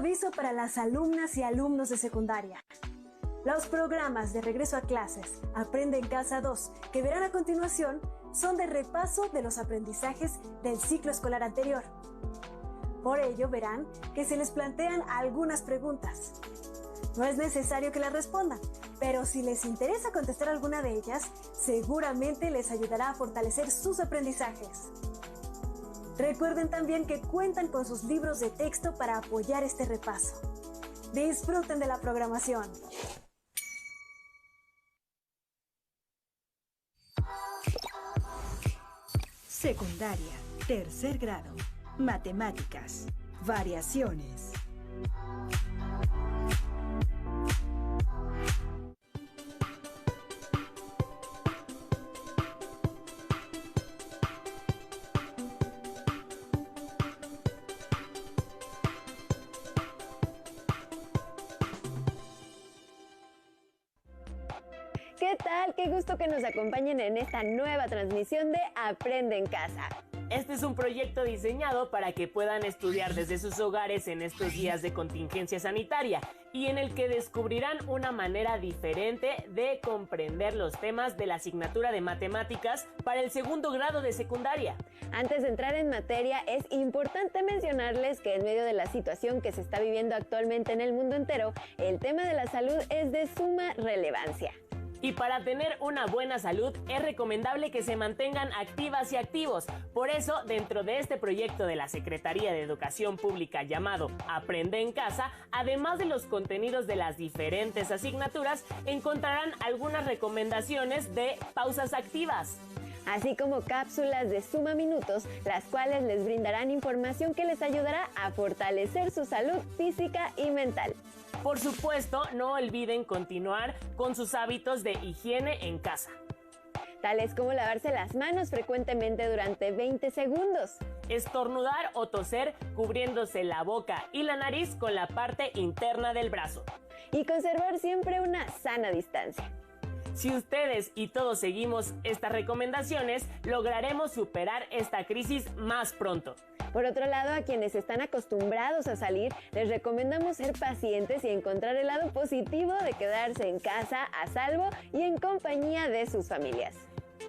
Aviso para las alumnas y alumnos de secundaria. Los programas de regreso a clases Aprende en Casa 2, que verán a continuación, son de repaso de los aprendizajes del ciclo escolar anterior. Por ello verán que se les plantean algunas preguntas. No es necesario que las respondan, pero si les interesa contestar alguna de ellas, seguramente les ayudará a fortalecer sus aprendizajes. Recuerden también que cuentan con sus libros de texto para apoyar este repaso. Disfruten de la programación. Secundaria, tercer grado, matemáticas, variaciones. ¿Qué tal? Qué gusto que nos acompañen en esta nueva transmisión de Aprende en Casa. Este es un proyecto diseñado para que puedan estudiar desde sus hogares en estos días de contingencia sanitaria y en el que descubrirán una manera diferente de comprender los temas de la asignatura de matemáticas para el segundo grado de secundaria. Antes de entrar en materia, es importante mencionarles que en medio de la situación que se está viviendo actualmente en el mundo entero, el tema de la salud es de suma relevancia. Y para tener una buena salud es recomendable que se mantengan activas y activos. Por eso, dentro de este proyecto de la Secretaría de Educación Pública llamado Aprende en Casa, además de los contenidos de las diferentes asignaturas, encontrarán algunas recomendaciones de pausas activas, así como cápsulas de suma minutos, las cuales les brindarán información que les ayudará a fortalecer su salud física y mental. Por supuesto, no olviden continuar con sus hábitos de higiene en casa, tales como lavarse las manos frecuentemente durante 20 segundos, estornudar o toser cubriéndose la boca y la nariz con la parte interna del brazo, y conservar siempre una sana distancia. Si ustedes y todos seguimos estas recomendaciones, lograremos superar esta crisis más pronto. Por otro lado, a quienes están acostumbrados a salir, les recomendamos ser pacientes y encontrar el lado positivo de quedarse en casa a salvo y en compañía de sus familias.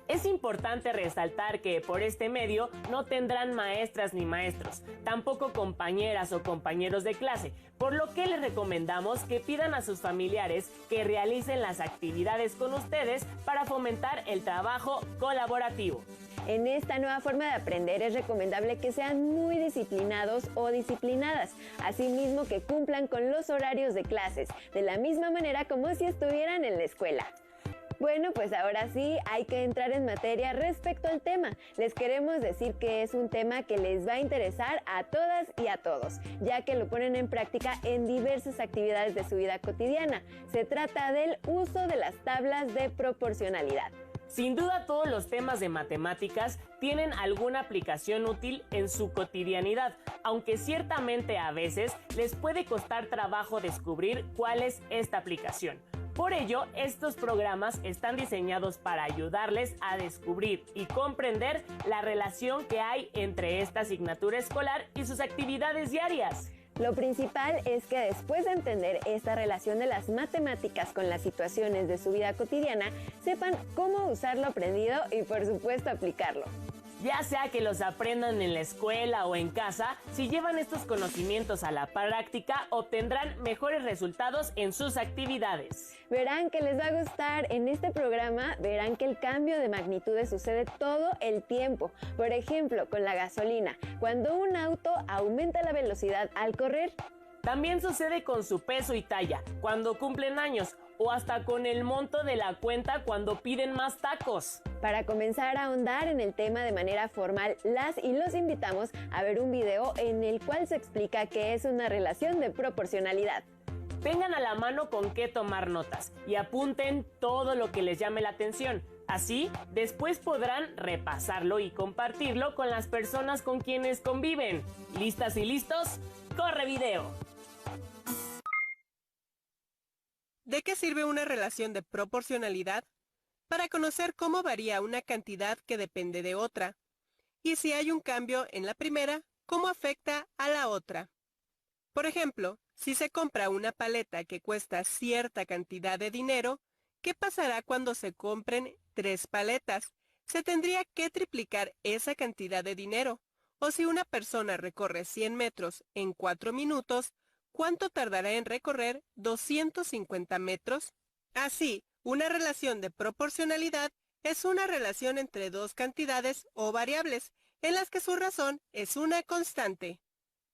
Es importante resaltar que por este medio no tendrán maestras ni maestros, tampoco compañeras o compañeros de clase, por lo que les recomendamos que pidan a sus familiares que realicen las actividades con ustedes para fomentar el trabajo colaborativo. En esta nueva forma de aprender es recomendable que sean muy disciplinados o disciplinadas, asimismo que cumplan con los horarios de clases, de la misma manera como si estuvieran en la escuela. Bueno, pues ahora sí hay que entrar en materia respecto al tema. Les queremos decir que es un tema que les va a interesar a todas y a todos, ya que lo ponen en práctica en diversas actividades de su vida cotidiana. Se trata del uso de las tablas de proporcionalidad. Sin duda, todos los temas de matemáticas tienen alguna aplicación útil en su cotidianidad, aunque ciertamente a veces les puede costar trabajo descubrir cuál es esta aplicación. Por ello, estos programas están diseñados para ayudarles a descubrir y comprender la relación que hay entre esta asignatura escolar y sus actividades diarias. Lo principal es que después de entender esta relación de las matemáticas con las situaciones de su vida cotidiana, sepan cómo usar lo aprendido y por supuesto aplicarlo. Ya sea que los aprendan en la escuela o en casa, si llevan estos conocimientos a la práctica, obtendrán mejores resultados en sus actividades. Verán que les va a gustar. En este programa verán que el cambio de magnitudes sucede todo el tiempo. Por ejemplo, con la gasolina, cuando un auto aumenta la velocidad al correr. También sucede con su peso y talla, cuando cumplen años, o hasta con el monto de la cuenta cuando piden más tacos. Para comenzar a ahondar en el tema de manera formal, las y los invitamos a ver un video en el cual se explica qué es una relación de proporcionalidad. Tengan a la mano con qué tomar notas y apunten todo lo que les llame la atención. Así, después podrán repasarlo y compartirlo con las personas con quienes conviven. ¿Listas y listos? ¡Corre video! ¿De qué sirve una relación de proporcionalidad? Para conocer cómo varía una cantidad que depende de otra, y si hay un cambio en la primera, cómo afecta a la otra. Por ejemplo, Si se compra una paleta que cuesta cierta cantidad de dinero, ¿qué pasará cuando se compren 3 paletas? Se tendría que triplicar esa cantidad de dinero. O si una persona recorre 100 metros en 4 minutos, ¿cuánto tardará en recorrer 250 metros? Así, una relación de proporcionalidad es una relación entre dos cantidades o variables, en las que su razón es una constante.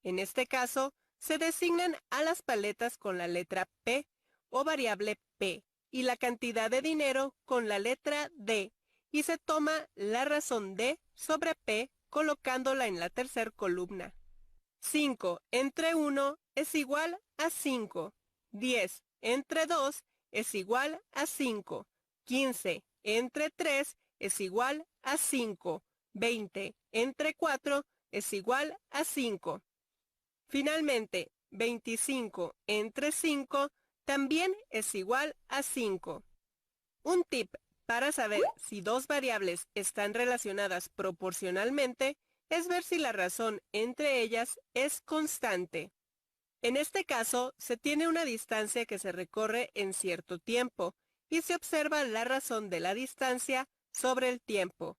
En este caso, se designan a las paletas con la letra P o variable P y la cantidad de dinero con la letra D, y se toma la razón D sobre P colocándola en la tercera columna. 5 entre 1 es igual a 5. 10 entre 2 es igual a 5. 15 entre 3 es igual a 5. 20 entre 4 es igual a 5. Finalmente, 25 entre 5 también es igual a 5. Un tip para saber si dos variables están relacionadas proporcionalmente es ver si la razón entre ellas es constante. En este caso, se tiene una distancia que se recorre en cierto tiempo y se observa la razón de la distancia sobre el tiempo.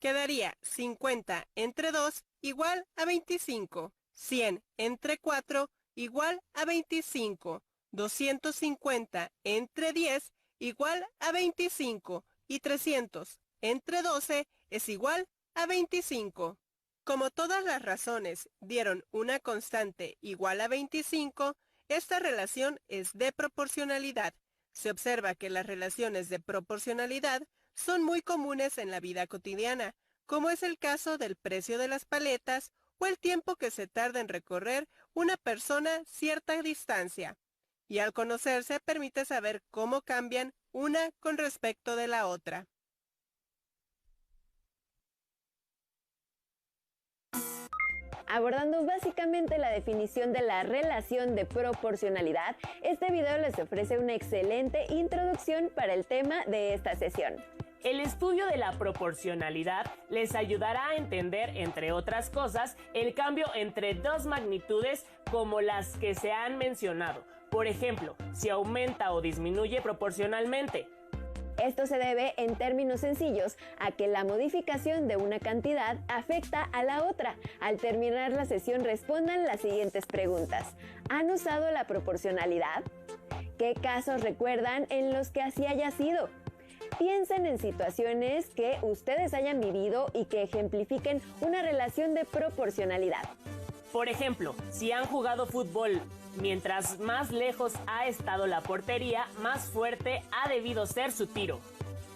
Quedaría 50 entre 2 igual a 25, 100 entre 4 igual a 25, 250 entre 10 igual a 25 y 300 entre 12 es igual a 25. Como todas las razones dieron una constante igual a 25, esta relación es de proporcionalidad. Se observa que las relaciones de proporcionalidad son muy comunes en la vida cotidiana, como es el caso del precio de las paletas o el tiempo que se tarda en recorrer una persona cierta distancia. Y al conocerse permite saber cómo cambian una con respecto de la otra. Abordando básicamente la definición de la relación de proporcionalidad, este video les ofrece una excelente introducción para el tema de esta sesión. El estudio de la proporcionalidad les ayudará a entender, entre otras cosas, el cambio entre dos magnitudes como las que se han mencionado. Por ejemplo, si aumenta o disminuye proporcionalmente. Esto se debe, en términos sencillos, a que la modificación de una cantidad afecta a la otra. Al terminar la sesión respondan las siguientes preguntas. ¿Han usado la proporcionalidad? ¿Qué casos recuerdan en los que así haya sido? Piensen en situaciones que ustedes hayan vivido y que ejemplifiquen una relación de proporcionalidad. Por ejemplo, si han jugado fútbol, mientras más lejos ha estado la portería, más fuerte ha debido ser su tiro.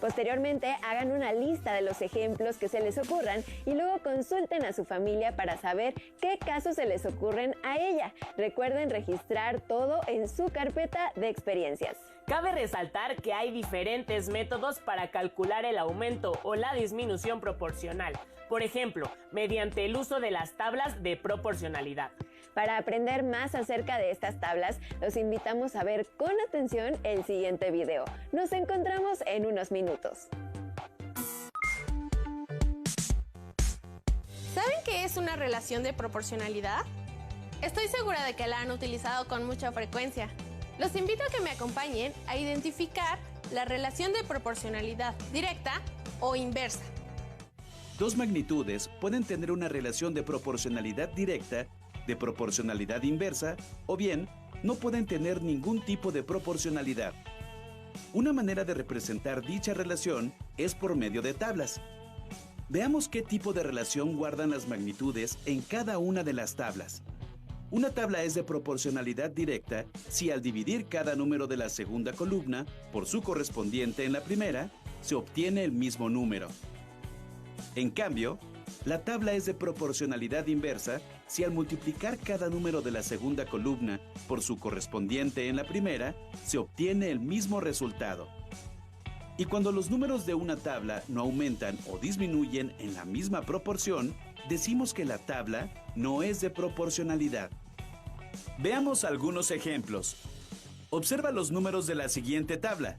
Posteriormente, hagan una lista de los ejemplos que se les ocurran y luego consulten a su familia para saber qué casos se les ocurren a ella. Recuerden registrar todo en su carpeta de experiencias. Cabe resaltar que hay diferentes métodos para calcular el aumento o la disminución proporcional. Por ejemplo, mediante el uso de las tablas de proporcionalidad. Para aprender más acerca de estas tablas, los invitamos a ver con atención el siguiente video. Nos encontramos en unos minutos. ¿Saben qué es una relación de proporcionalidad? Estoy segura de que la han utilizado con mucha frecuencia. Los invito a que me acompañen a identificar la relación de proporcionalidad directa o inversa. Dos magnitudes pueden tener una relación de proporcionalidad directa, de proporcionalidad inversa, o bien no pueden tener ningún tipo de proporcionalidad. Una manera de representar dicha relación es por medio de tablas. Veamos qué tipo de relación guardan las magnitudes en cada una de las tablas. Una tabla es de proporcionalidad directa si al dividir cada número de la segunda columna por su correspondiente en la primera, se obtiene el mismo número. En cambio, la tabla es de proporcionalidad inversa si al multiplicar cada número de la segunda columna por su correspondiente en la primera, se obtiene el mismo resultado. Y cuando los números de una tabla no aumentan o disminuyen en la misma proporción, decimos que la tabla no es de proporcionalidad. Veamos algunos ejemplos. Observa los números de la siguiente tabla.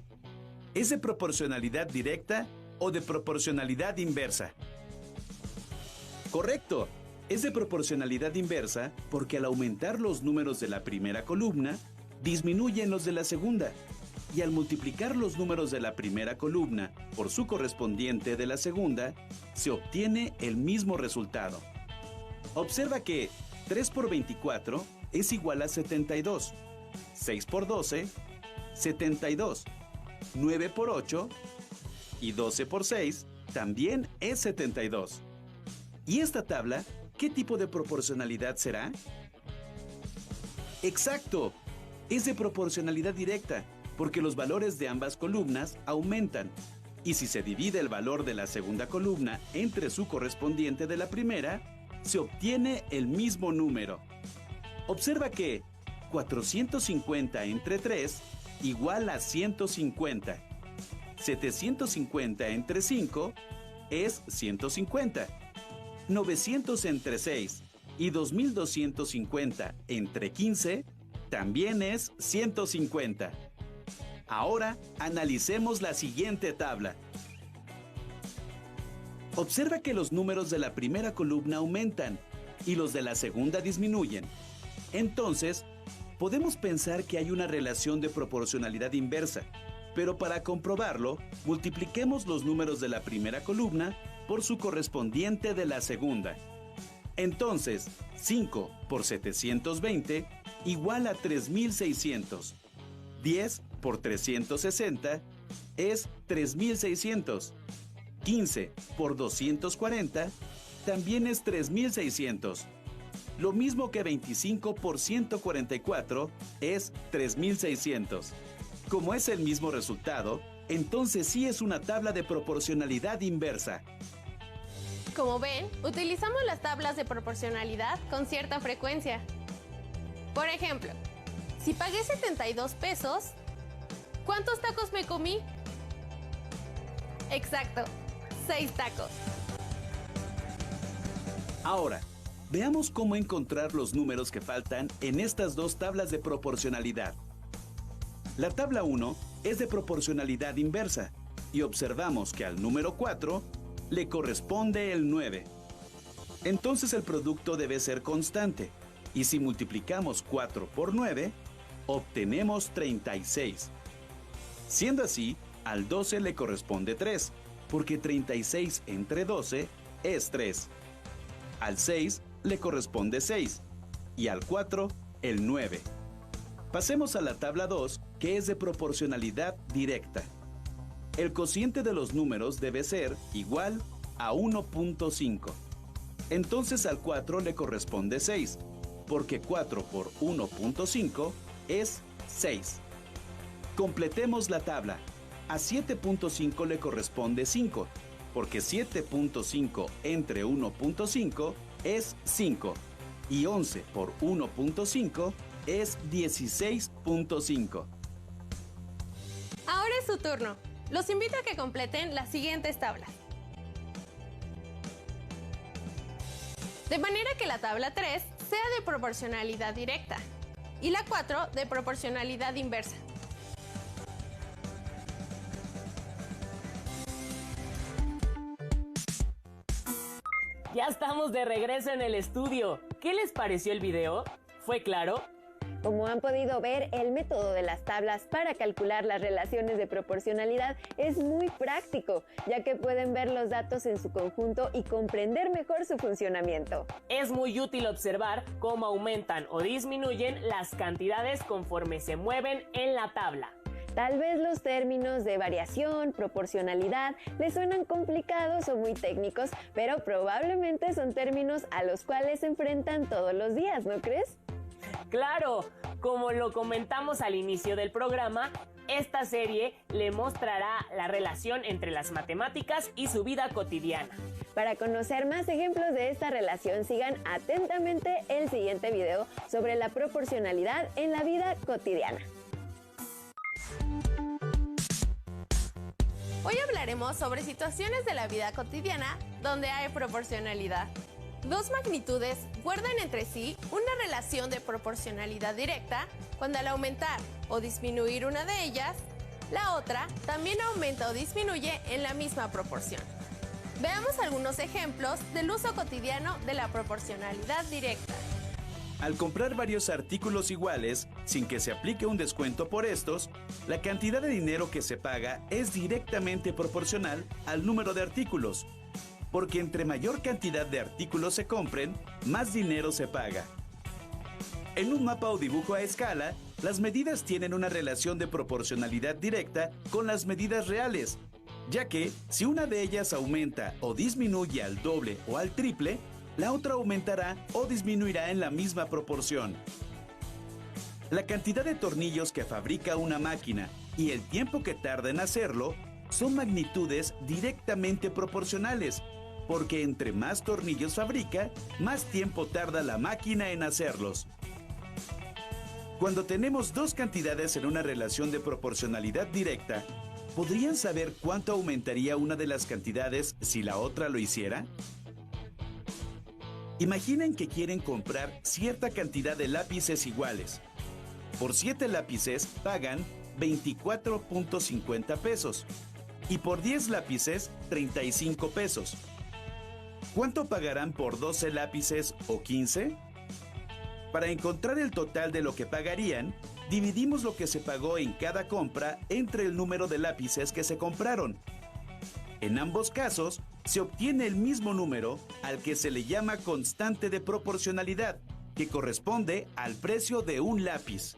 ¿Es de proporcionalidad directa o de proporcionalidad inversa? Correcto, Es de proporcionalidad inversa porque al aumentar los números de la primera columna, disminuyen los de la segunda. Y al multiplicar los números de la primera columna por su correspondiente de la segunda, se obtiene el mismo resultado. Observa que 3 por 24 es igual a 72, 6 por 12, 72, 9 por 8 y 12 por 6 también es 72. ¿Y esta tabla, qué tipo de proporcionalidad será? ¡Exacto! Es de proporcionalidad directa, porque los valores de ambas columnas aumentan. Y si se divide el valor de la segunda columna entre su correspondiente de la primera, se obtiene el mismo número. Observa que 450 entre 3 igual a 150. 750 entre 5 es 150. 900 entre 6 y 2250 entre 15 también es 150. Ahora analicemos la siguiente tabla. Observa que los números de la primera columna aumentan y los de la segunda disminuyen. Entonces, podemos pensar que hay una relación de proporcionalidad inversa, pero para comprobarlo, multipliquemos los números de la primera columna por su correspondiente de la segunda. Entonces, 5 por 720 igual a 3600. 10 por 360 es 3600. 15 por 240 también es 3600. Lo mismo que 25 por 144 es 3600. Como es el mismo resultado, entonces sí es una tabla de proporcionalidad inversa. Como ven, utilizamos las tablas de proporcionalidad con cierta frecuencia. Por ejemplo, si pagué 72 pesos, ¿cuántos tacos me comí? Exacto, 6 tacos. Ahora, veamos cómo encontrar los números que faltan en estas dos tablas de proporcionalidad. La tabla 1 es de proporcionalidad inversa y observamos que al número 4 le corresponde el 9. Entonces el producto debe ser constante y si multiplicamos 4 por 9, obtenemos 36. Siendo así, al 12 le corresponde 3, porque 36 entre 12 es 3. Al 6 le corresponde 6 y al 4 el 9. Pasemos a la tabla 2, que es de proporcionalidad directa. El cociente de los números debe ser igual a 1.5. Entonces al 4 le corresponde 6, porque 4 por 1.5 es 6. Completemos la tabla. A 7.5 le corresponde 5, porque 7.5 entre 1.5 es 5. Y 11 por 1.5 es 16.5. Ahora es su turno. Los invito a que completen las siguientes tablas. De manera que la tabla 3 sea de proporcionalidad directa y la 4 de proporcionalidad inversa. Ya estamos de regreso en el estudio. ¿Qué les pareció el video? ¿Fue claro? Como han podido ver, el método de las tablas para calcular las relaciones de proporcionalidad es muy práctico, ya que pueden ver los datos en su conjunto y comprender mejor su funcionamiento. Es muy útil observar cómo aumentan o disminuyen las cantidades conforme se mueven en la tabla. Tal vez los términos de variación, proporcionalidad les suenan complicados o muy técnicos, pero probablemente son términos a los cuales se enfrentan todos los días, ¿no crees? ¡Claro! Como lo comentamos al inicio del programa, esta serie le mostrará la relación entre las matemáticas y su vida cotidiana. Para conocer más ejemplos de esta relación, sigan atentamente el siguiente video sobre la proporcionalidad en la vida cotidiana. Hoy hablaremos sobre situaciones de la vida cotidiana donde hay proporcionalidad. Dos magnitudes guardan entre sí una relación de proporcionalidad directa cuando al aumentar o disminuir una de ellas, la otra también aumenta o disminuye en la misma proporción. Veamos algunos ejemplos del uso cotidiano de la proporcionalidad directa. Al comprar varios artículos iguales, sin que se aplique un descuento por estos, la cantidad de dinero que se paga es directamente proporcional al número de artículos, porque entre mayor cantidad de artículos se compren, más dinero se paga. En un mapa o dibujo a escala, las medidas tienen una relación de proporcionalidad directa con las medidas reales, ya que si una de ellas aumenta o disminuye al doble o al triple, la otra aumentará o disminuirá en la misma proporción. La cantidad de tornillos que fabrica una máquina y el tiempo que tarda en hacerlo son magnitudes directamente proporcionales, porque entre más tornillos fabrica, más tiempo tarda la máquina en hacerlos. Cuando tenemos dos cantidades en una relación de proporcionalidad directa, ¿podrían saber cuánto aumentaría una de las cantidades si la otra lo hiciera? Imaginen que quieren comprar cierta cantidad de lápices iguales. Por 7 lápices pagan 24.50 pesos y por 10 lápices 35 pesos. ¿Cuánto pagarán por 12 lápices o 15? Para encontrar el total de lo que pagarían, dividimos lo que se pagó en cada compra entre el número de lápices que se compraron. En ambos casos, se obtiene el mismo número al que se le llama constante de proporcionalidad, que corresponde al precio de un lápiz.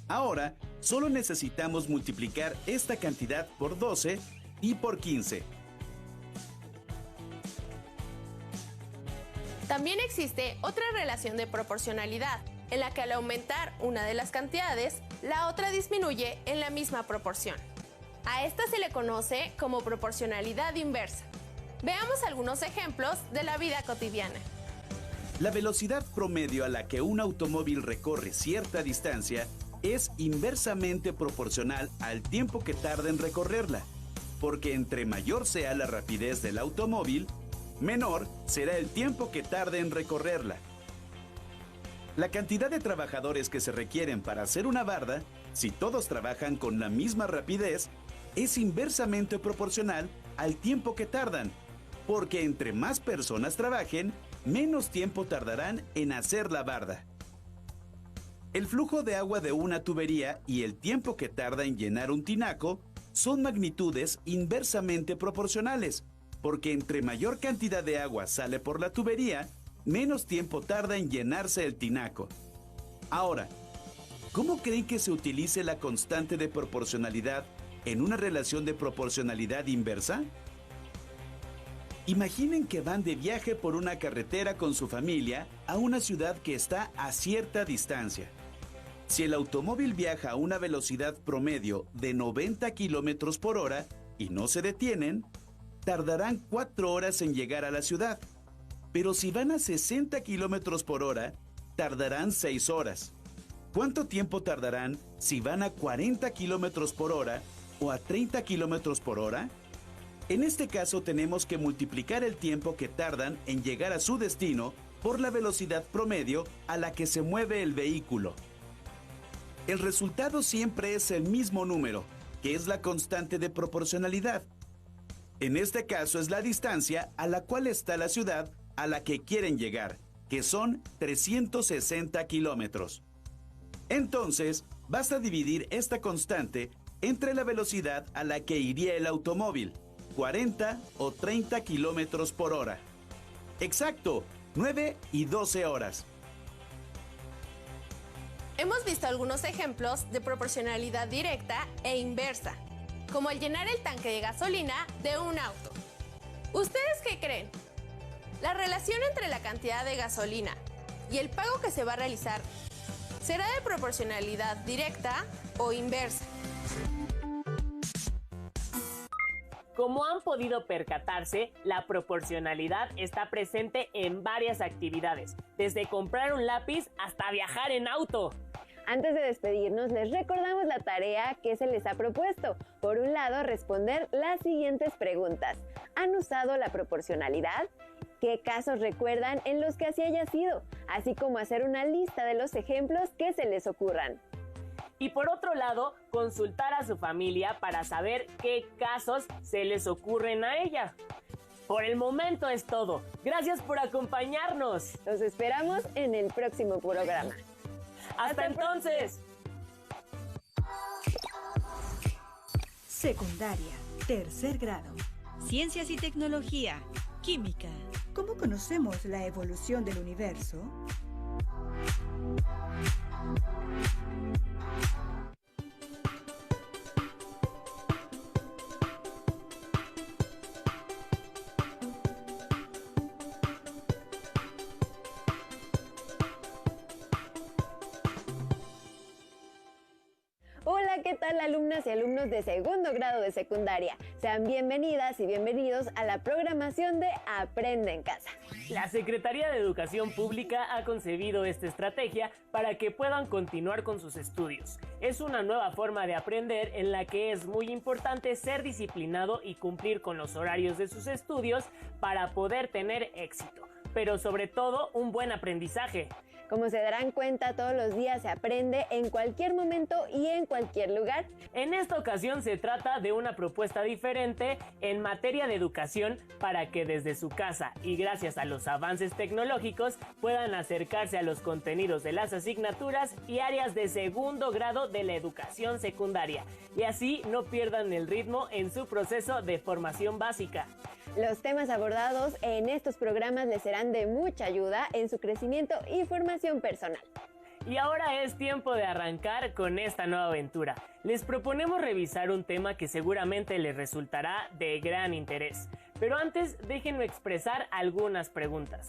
Ahora, solo necesitamos multiplicar esta cantidad por 12 y por 15. También existe otra relación de proporcionalidad, en la que al aumentar una de las cantidades, la otra disminuye en la misma proporción. A esta se le conoce como proporcionalidad inversa. Veamos algunos ejemplos de la vida cotidiana. La velocidad promedio a la que un automóvil recorre cierta distancia es inversamente proporcional al tiempo que tarda en recorrerla, porque entre mayor sea la rapidez del automóvil, menor será el tiempo que tarde en recorrerla. La cantidad de trabajadores que se requieren para hacer una barda, si todos trabajan con la misma rapidez, es inversamente proporcional al tiempo que tardan, porque entre más personas trabajen, menos tiempo tardarán en hacer la barda. El flujo de agua de una tubería y el tiempo que tarda en llenar un tinaco son magnitudes inversamente proporcionales, porque entre mayor cantidad de agua sale por la tubería, menos tiempo tarda en llenarse el tinaco. Ahora, ¿cómo creen que se utilice la constante de proporcionalidad en una relación de proporcionalidad inversa? Imaginen que van de viaje por una carretera con su familia a una ciudad que está a cierta distancia. Si el automóvil viaja a una velocidad promedio de 90 kilómetros por hora y no se detienen, tardarán 4 horas en llegar a la ciudad. Pero si van a 60 kilómetros por hora, tardarán 6 horas. ¿Cuánto tiempo tardarán si van a 40 kilómetros por hora o a 30 kilómetros por hora? En este caso tenemos que multiplicar el tiempo que tardan en llegar a su destino por la velocidad promedio a la que se mueve el vehículo. El resultado siempre es el mismo número, que es la constante de proporcionalidad. En este caso es la distancia a la cual está la ciudad a la que quieren llegar, que son 360 kilómetros. Entonces, basta dividir esta constante entre la velocidad a la que iría el automóvil, 40 o 30 kilómetros por hora. Exacto, 9 y 12 horas. Hemos visto algunos ejemplos de proporcionalidad directa e inversa, como el llenar el tanque de gasolina de un auto. ¿Ustedes qué creen? ¿La relación entre la cantidad de gasolina y el pago que se va a realizar será de proporcionalidad directa o inversa? Como han podido percatarse, la proporcionalidad está presente en varias actividades, desde comprar un lápiz hasta viajar en auto. Antes de despedirnos, les recordamos la tarea que se les ha propuesto. Por un lado, responder las siguientes preguntas. ¿Han usado la proporcionalidad? ¿Qué casos recuerdan en los que así haya sido? Así como hacer una lista de los ejemplos que se les ocurran. Y por otro lado, consultar a su familia para saber qué casos se les ocurren a ella. Por el momento es todo. Gracias por acompañarnos. Los esperamos en el próximo programa. ¡Hasta entonces! Secundaria, tercer grado. Ciencias y tecnología, química. ¿Cómo conocemos la evolución del universo? Hola, ¿qué tal alumnas y alumnos de segundo grado de secundaria? Sean bienvenidas y bienvenidos a la programación de Aprende en Casa. La Secretaría de Educación Pública ha concebido esta estrategia para que puedan continuar con sus estudios. Es una nueva forma de aprender en la que es muy importante ser disciplinado y cumplir con los horarios de sus estudios para poder tener éxito, pero sobre todo un buen aprendizaje. Como se darán cuenta, todos los días se aprende en cualquier momento y en cualquier lugar. En esta ocasión se trata de una propuesta diferente en materia de educación para que desde su casa y gracias a los avances tecnológicos puedan acercarse a los contenidos de las asignaturas y áreas de segundo grado de la educación secundaria y así no pierdan el ritmo en su proceso de formación básica. Los temas abordados en estos programas les serán de mucha ayuda en su crecimiento y formación personal. Y ahora es tiempo de arrancar con esta nueva aventura. Les proponemos revisar un tema que seguramente les resultará de gran interés. Pero antes, déjenme expresar algunas preguntas.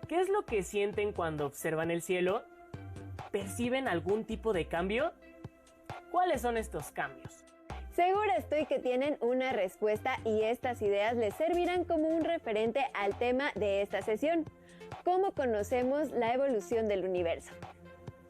¿Qué es lo que sienten cuando observan el cielo? ¿Perciben algún tipo de cambio? ¿Cuáles son estos cambios? Segura estoy que tienen una respuesta y estas ideas les servirán como un referente al tema de esta sesión. ¿Cómo conocemos la evolución del universo?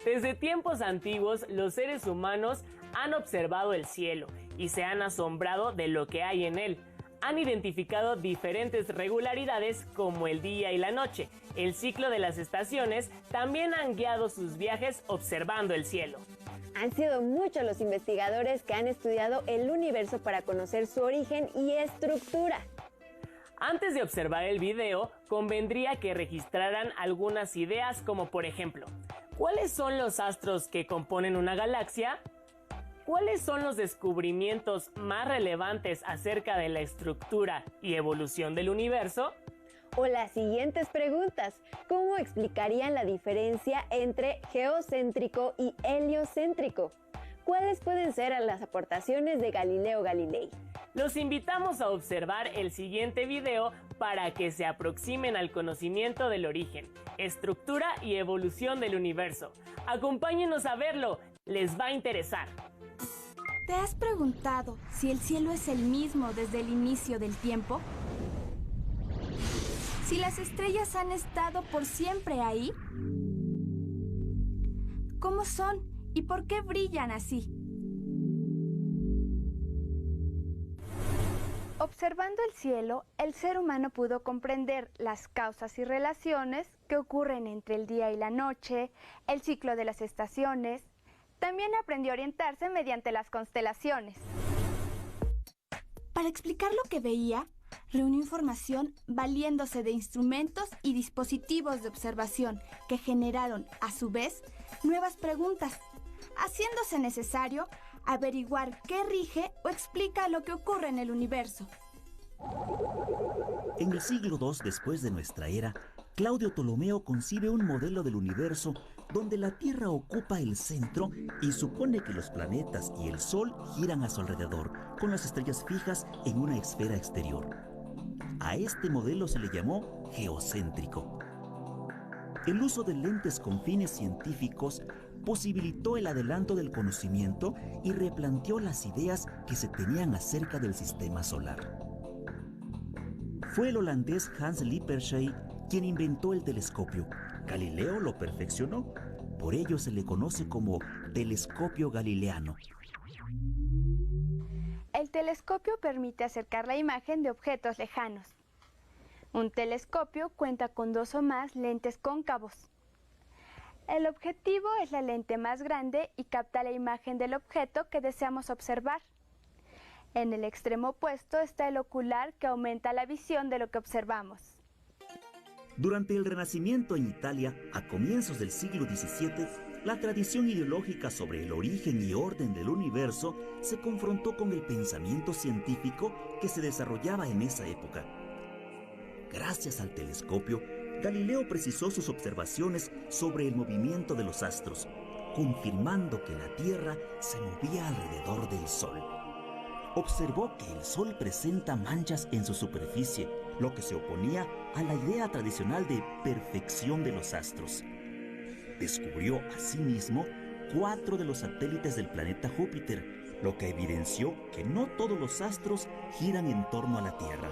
Desde tiempos antiguos, los seres humanos han observado el cielo y se han asombrado de lo que hay en él. Han identificado diferentes regularidades como el día y la noche. El ciclo de las estaciones también han guiado sus viajes observando el cielo. Han sido muchos los investigadores que han estudiado el universo para conocer su origen y estructura. Antes de observar el video, convendría que registraran algunas ideas como por ejemplo, ¿cuáles son los astros que componen una galaxia? ¿Cuáles son los descubrimientos más relevantes acerca de la estructura y evolución del universo? O las siguientes preguntas, ¿cómo explicarían la diferencia entre geocéntrico y heliocéntrico? ¿Cuáles pueden ser las aportaciones de Galileo Galilei? Los invitamos a observar el siguiente video para que se aproximen al conocimiento del origen, estructura y evolución del universo. Acompáñenos a verlo, les va a interesar. ¿Te has preguntado si el cielo es el mismo desde el inicio del tiempo? ¿Si las estrellas han estado por siempre ahí? ¿Cómo son y por qué brillan así? Observando el cielo, el ser humano pudo comprender las causas y relaciones que ocurren entre el día y la noche, el ciclo de las estaciones. También aprendió a orientarse mediante las constelaciones. Para explicar lo que veía, reunió información valiéndose de instrumentos y dispositivos de observación que generaron, a su vez, nuevas preguntas, haciéndose necesario averiguar qué rige o explica lo que ocurre en el universo. En el siglo II después de nuestra era, Claudio Ptolomeo concibe un modelo del universo donde la Tierra ocupa el centro y supone que los planetas y el Sol giran a su alrededor, con las estrellas fijas en una esfera exterior. A este modelo se le llamó geocéntrico. El uso de lentes con fines científicos posibilitó el adelanto del conocimiento y replanteó las ideas que se tenían acerca del sistema solar. Fue el holandés Hans Lippershey quien inventó el telescopio. Galileo lo perfeccionó, por ello se le conoce como telescopio galileano. El telescopio permite acercar la imagen de objetos lejanos. Un telescopio cuenta con 2 o más lentes cóncavos. El objetivo es la lente más grande y capta la imagen del objeto que deseamos observar. En el extremo opuesto está el ocular, que aumenta la visión de lo que observamos. Durante el Renacimiento en Italia, a comienzos del siglo XVII, la tradición ideológica sobre el origen y orden del universo se confrontó con el pensamiento científico que se desarrollaba en esa época. Gracias al telescopio, Galileo precisó sus observaciones sobre el movimiento de los astros, confirmando que la Tierra se movía alrededor del Sol. Observó que el Sol presenta manchas en su superficie, lo que se oponía a la idea tradicional de perfección de los astros. Descubrió asimismo 4 de los satélites del planeta Júpiter, lo que evidenció que no todos los astros giran en torno a la Tierra.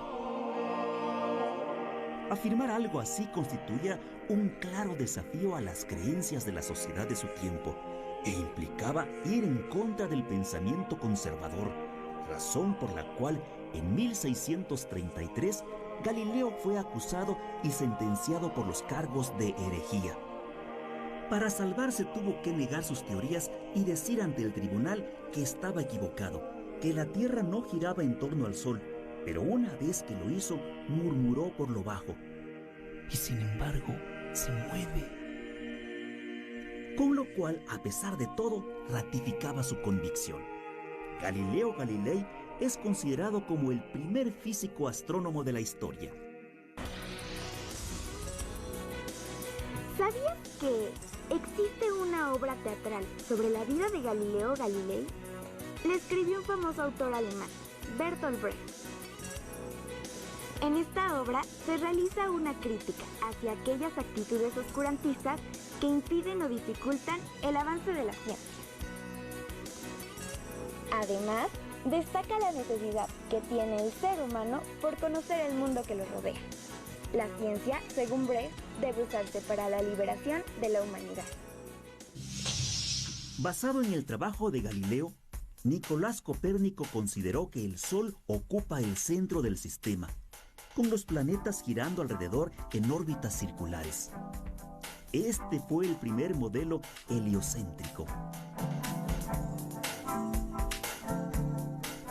Afirmar algo así constituía un claro desafío a las creencias de la sociedad de su tiempo e implicaba ir en contra del pensamiento conservador, razón por la cual en 1633 Galileo fue acusado y sentenciado por los cargos de herejía. Para salvarse tuvo que negar sus teorías y decir ante el tribunal que estaba equivocado, que la Tierra no giraba en torno al Sol, pero una vez que lo hizo, murmuró por lo bajo: y sin embargo, se mueve. Con lo cual, a pesar de todo, ratificaba su convicción. Galileo Galilei es considerado como el primer físico astrónomo de la historia. ¿Sabías que existe una obra teatral sobre la vida de Galileo Galilei? La escribió un famoso autor alemán, Bertolt Brecht. En esta obra se realiza una crítica hacia aquellas actitudes oscurantistas que impiden o dificultan el avance de la ciencia. Además, destaca la necesidad que tiene el ser humano por conocer el mundo que lo rodea. La ciencia, según Brecht, debe usarse para la liberación de la humanidad. Basado en el trabajo de Galileo, Nicolás Copérnico consideró que el Sol ocupa el centro del sistema, con los planetas girando alrededor en órbitas circulares. Este fue el primer modelo heliocéntrico.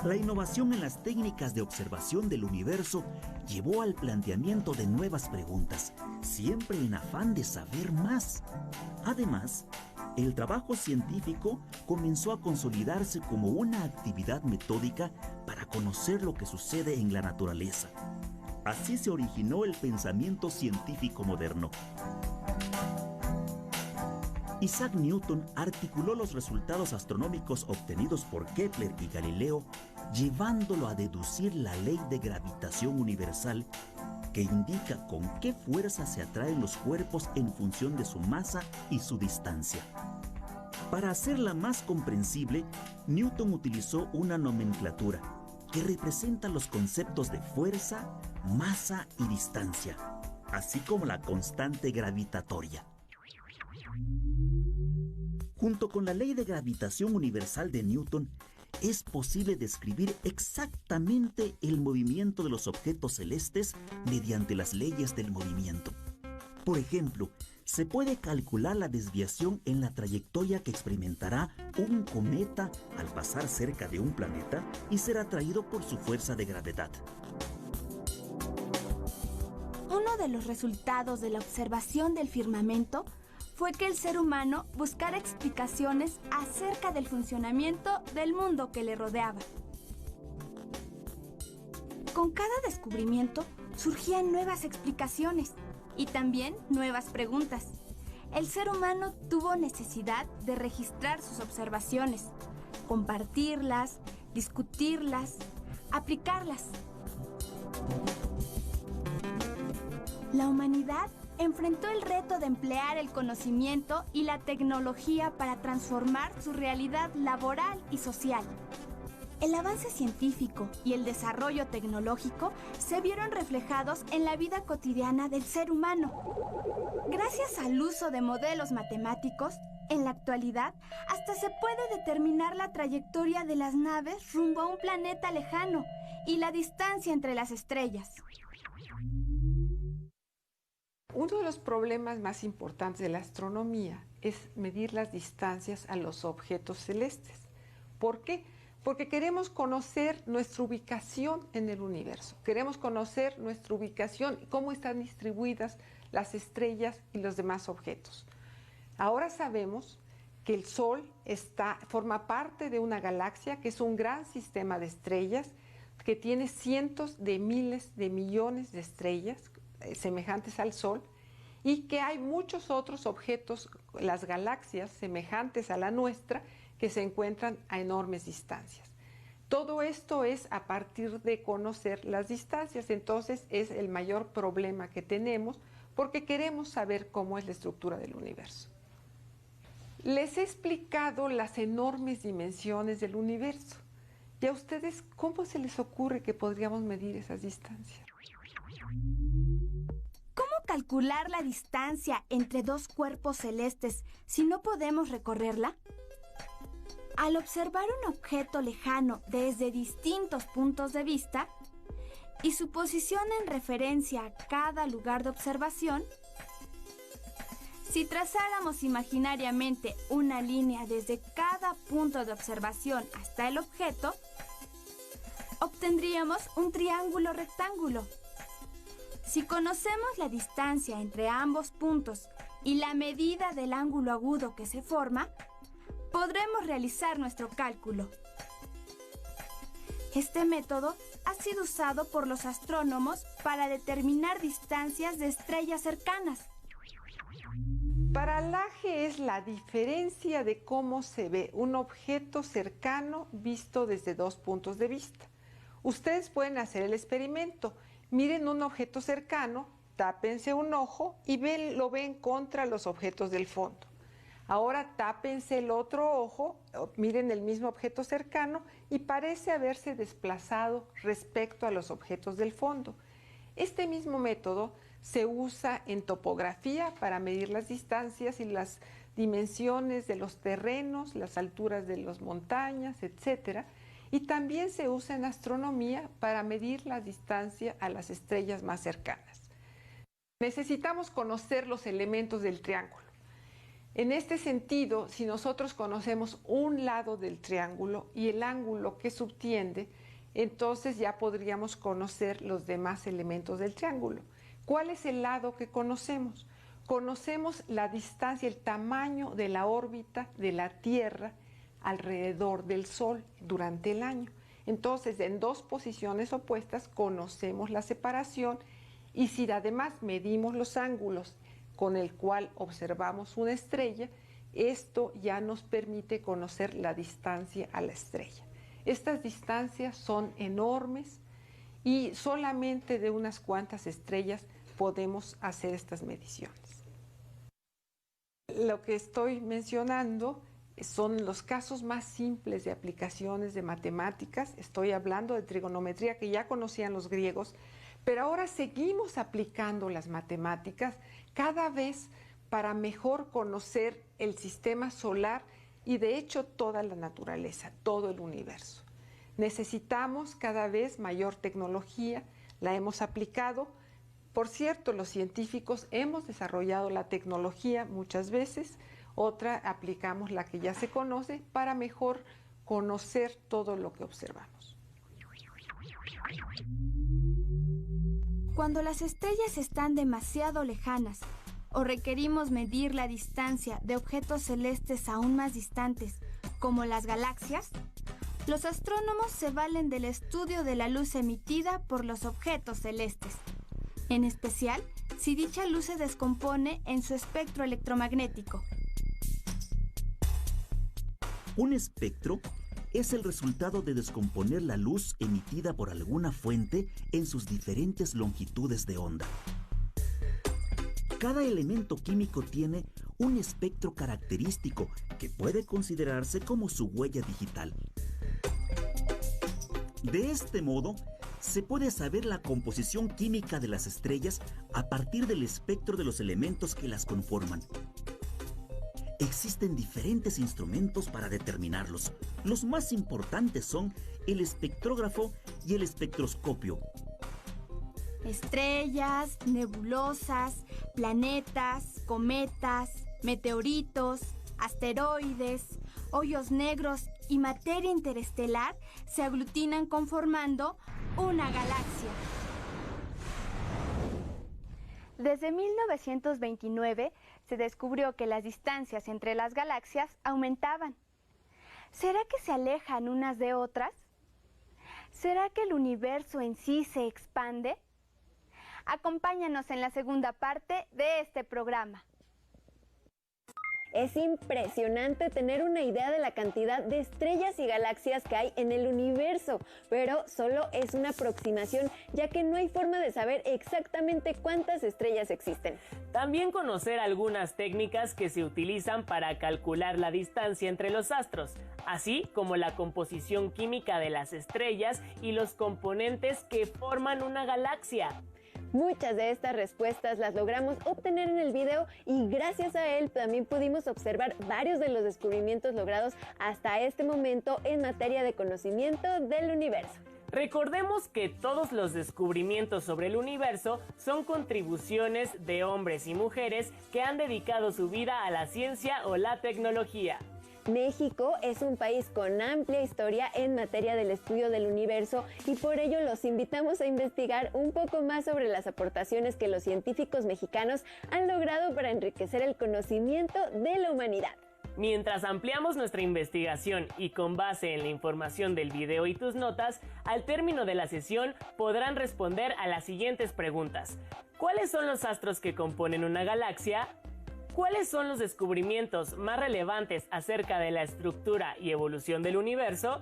La innovación en las técnicas de observación del universo llevó al planteamiento de nuevas preguntas, siempre en afán de saber más. Además, el trabajo científico comenzó a consolidarse como una actividad metódica para conocer lo que sucede en la naturaleza. Así se originó el pensamiento científico moderno. Isaac Newton articuló los resultados astronómicos obtenidos por Kepler y Galileo, llevándolo a deducir la ley de gravitación universal, que indica con qué fuerza se atraen los cuerpos en función de su masa y su distancia. Para hacerla más comprensible, Newton utilizó una nomenclatura que representa los conceptos de fuerza, masa y distancia, así como la constante gravitatoria. Junto con la ley de gravitación universal de Newton, es posible describir exactamente el movimiento de los objetos celestes mediante las leyes del movimiento. Por ejemplo, se puede calcular la desviación en la trayectoria que experimentará un cometa al pasar cerca de un planeta y ser atraído por su fuerza de gravedad. Uno de los resultados de la observación del firmamento fue que el ser humano buscara explicaciones acerca del funcionamiento del mundo que le rodeaba. Con cada descubrimiento surgían nuevas explicaciones y también nuevas preguntas. El ser humano tuvo necesidad de registrar sus observaciones, compartirlas, discutirlas, aplicarlas. La humanidad enfrentó el reto de emplear el conocimiento y la tecnología para transformar su realidad laboral y social. El avance científico y el desarrollo tecnológico se vieron reflejados en la vida cotidiana del ser humano. Gracias al uso de modelos matemáticos, en la actualidad hasta se puede determinar la trayectoria de las naves rumbo a un planeta lejano y la distancia entre las estrellas. Uno de los problemas más importantes de la astronomía es medir las distancias a los objetos celestes. ¿Por qué? porque queremos conocer nuestra ubicación en el universo, queremos conocer nuestra ubicación, cómo están distribuidas las estrellas y los demás objetos. Ahora sabemos que el Sol forma parte de una galaxia que es un gran sistema de estrellas que tiene cientos de miles de millones de estrellas semejantes al Sol, y que hay muchos otros objetos, las galaxias semejantes a la nuestra, que se encuentran a enormes distancias. Todo esto es a partir de conocer las distancias, entonces es el mayor problema que tenemos porque queremos saber cómo es la estructura del universo. Les he explicado las enormes dimensiones del universo. ¿Y a ustedes cómo se les ocurre que podríamos medir esas distancias? ¿Cómo calcular la distancia entre dos cuerpos celestes si no podemos recorrerla? Al observar un objeto lejano desde distintos puntos de vista y su posición en referencia a cada lugar de observación, si trazáramos imaginariamente una línea desde cada punto de observación hasta el objeto, obtendríamos un triángulo rectángulo. Si conocemos la distancia entre ambos puntos y la medida del ángulo agudo que se forma, podremos realizar nuestro cálculo. Este método ha sido usado por los astrónomos para determinar distancias de estrellas cercanas. Paralaje es la diferencia de cómo se ve un objeto cercano visto desde dos puntos de vista. Ustedes pueden hacer el experimento. Miren un objeto cercano, tápense un ojo y lo ven contra los objetos del fondo. Ahora tápense el otro ojo, miren el mismo objeto cercano y parece haberse desplazado respecto a los objetos del fondo. Este mismo método se usa en topografía para medir las distancias y las dimensiones de los terrenos, las alturas de las montañas, etc. Y también se usa en astronomía para medir la distancia a las estrellas más cercanas. Necesitamos conocer los elementos del triángulo. En este sentido, si nosotros conocemos un lado del triángulo y el ángulo que subtiende, entonces ya podríamos conocer los demás elementos del triángulo. ¿Cuál es el lado que conocemos? Conocemos la distancia, el tamaño de la órbita de la Tierra alrededor del Sol durante el año. Entonces, en dos posiciones opuestas conocemos la separación y si además medimos los ángulos con el cual observamos una estrella, esto ya nos permite conocer la distancia a la estrella. Estas distancias son enormes y solamente de unas cuantas estrellas podemos hacer estas mediciones. Lo que estoy mencionando son los casos más simples de aplicaciones de matemáticas. Estoy hablando de trigonometría que ya conocían los griegos, pero ahora seguimos aplicando las matemáticas cada vez para mejor conocer el sistema solar y de hecho toda la naturaleza, todo el universo. Necesitamos cada vez mayor tecnología, la hemos aplicado. Por cierto, los científicos hemos desarrollado la tecnología muchas veces, otra aplicamos la que ya se conoce para mejor conocer todo lo que observamos. Cuando las estrellas están demasiado lejanas o requerimos medir la distancia de objetos celestes aún más distantes, como las galaxias, los astrónomos se valen del estudio de la luz emitida por los objetos celestes, en especial si dicha luz se descompone en su espectro electromagnético. Un espectro es el resultado de descomponer la luz emitida por alguna fuente en sus diferentes longitudes de onda. Cada elemento químico tiene un espectro característico que puede considerarse como su huella digital. De este modo, se puede saber la composición química de las estrellas a partir del espectro de los elementos que las conforman. Existen diferentes instrumentos para determinarlos. Los más importantes son el espectrógrafo y el espectroscopio. Estrellas, nebulosas, planetas, cometas, meteoritos, asteroides, hoyos negros y materia interestelar se aglutinan conformando una galaxia. Desde 1929 se descubrió que las distancias entre las galaxias aumentaban. ¿Será que se alejan unas de otras? ¿Será que el universo en sí se expande? Acompáñanos en la segunda parte de este programa. Es impresionante tener una idea de la cantidad de estrellas y galaxias que hay en el universo, pero solo es una aproximación, ya que no hay forma de saber exactamente cuántas estrellas existen. También conocer algunas técnicas que se utilizan para calcular la distancia entre los astros, así como la composición química de las estrellas y los componentes que forman una galaxia. Muchas de estas respuestas las logramos obtener en el video y gracias a él también pudimos observar varios de los descubrimientos logrados hasta este momento en materia de conocimiento del universo. Recordemos que todos los descubrimientos sobre el universo son contribuciones de hombres y mujeres que han dedicado su vida a la ciencia o la tecnología. México es un país con amplia historia en materia del estudio del universo y por ello los invitamos a investigar un poco más sobre las aportaciones que los científicos mexicanos han logrado para enriquecer el conocimiento de la humanidad. Mientras ampliamos nuestra investigación y con base en la información del video y tus notas, al término de la sesión podrán responder a las siguientes preguntas. ¿Cuáles son los astros que componen una galaxia? ¿Cuáles son los descubrimientos más relevantes acerca de la estructura y evolución del universo?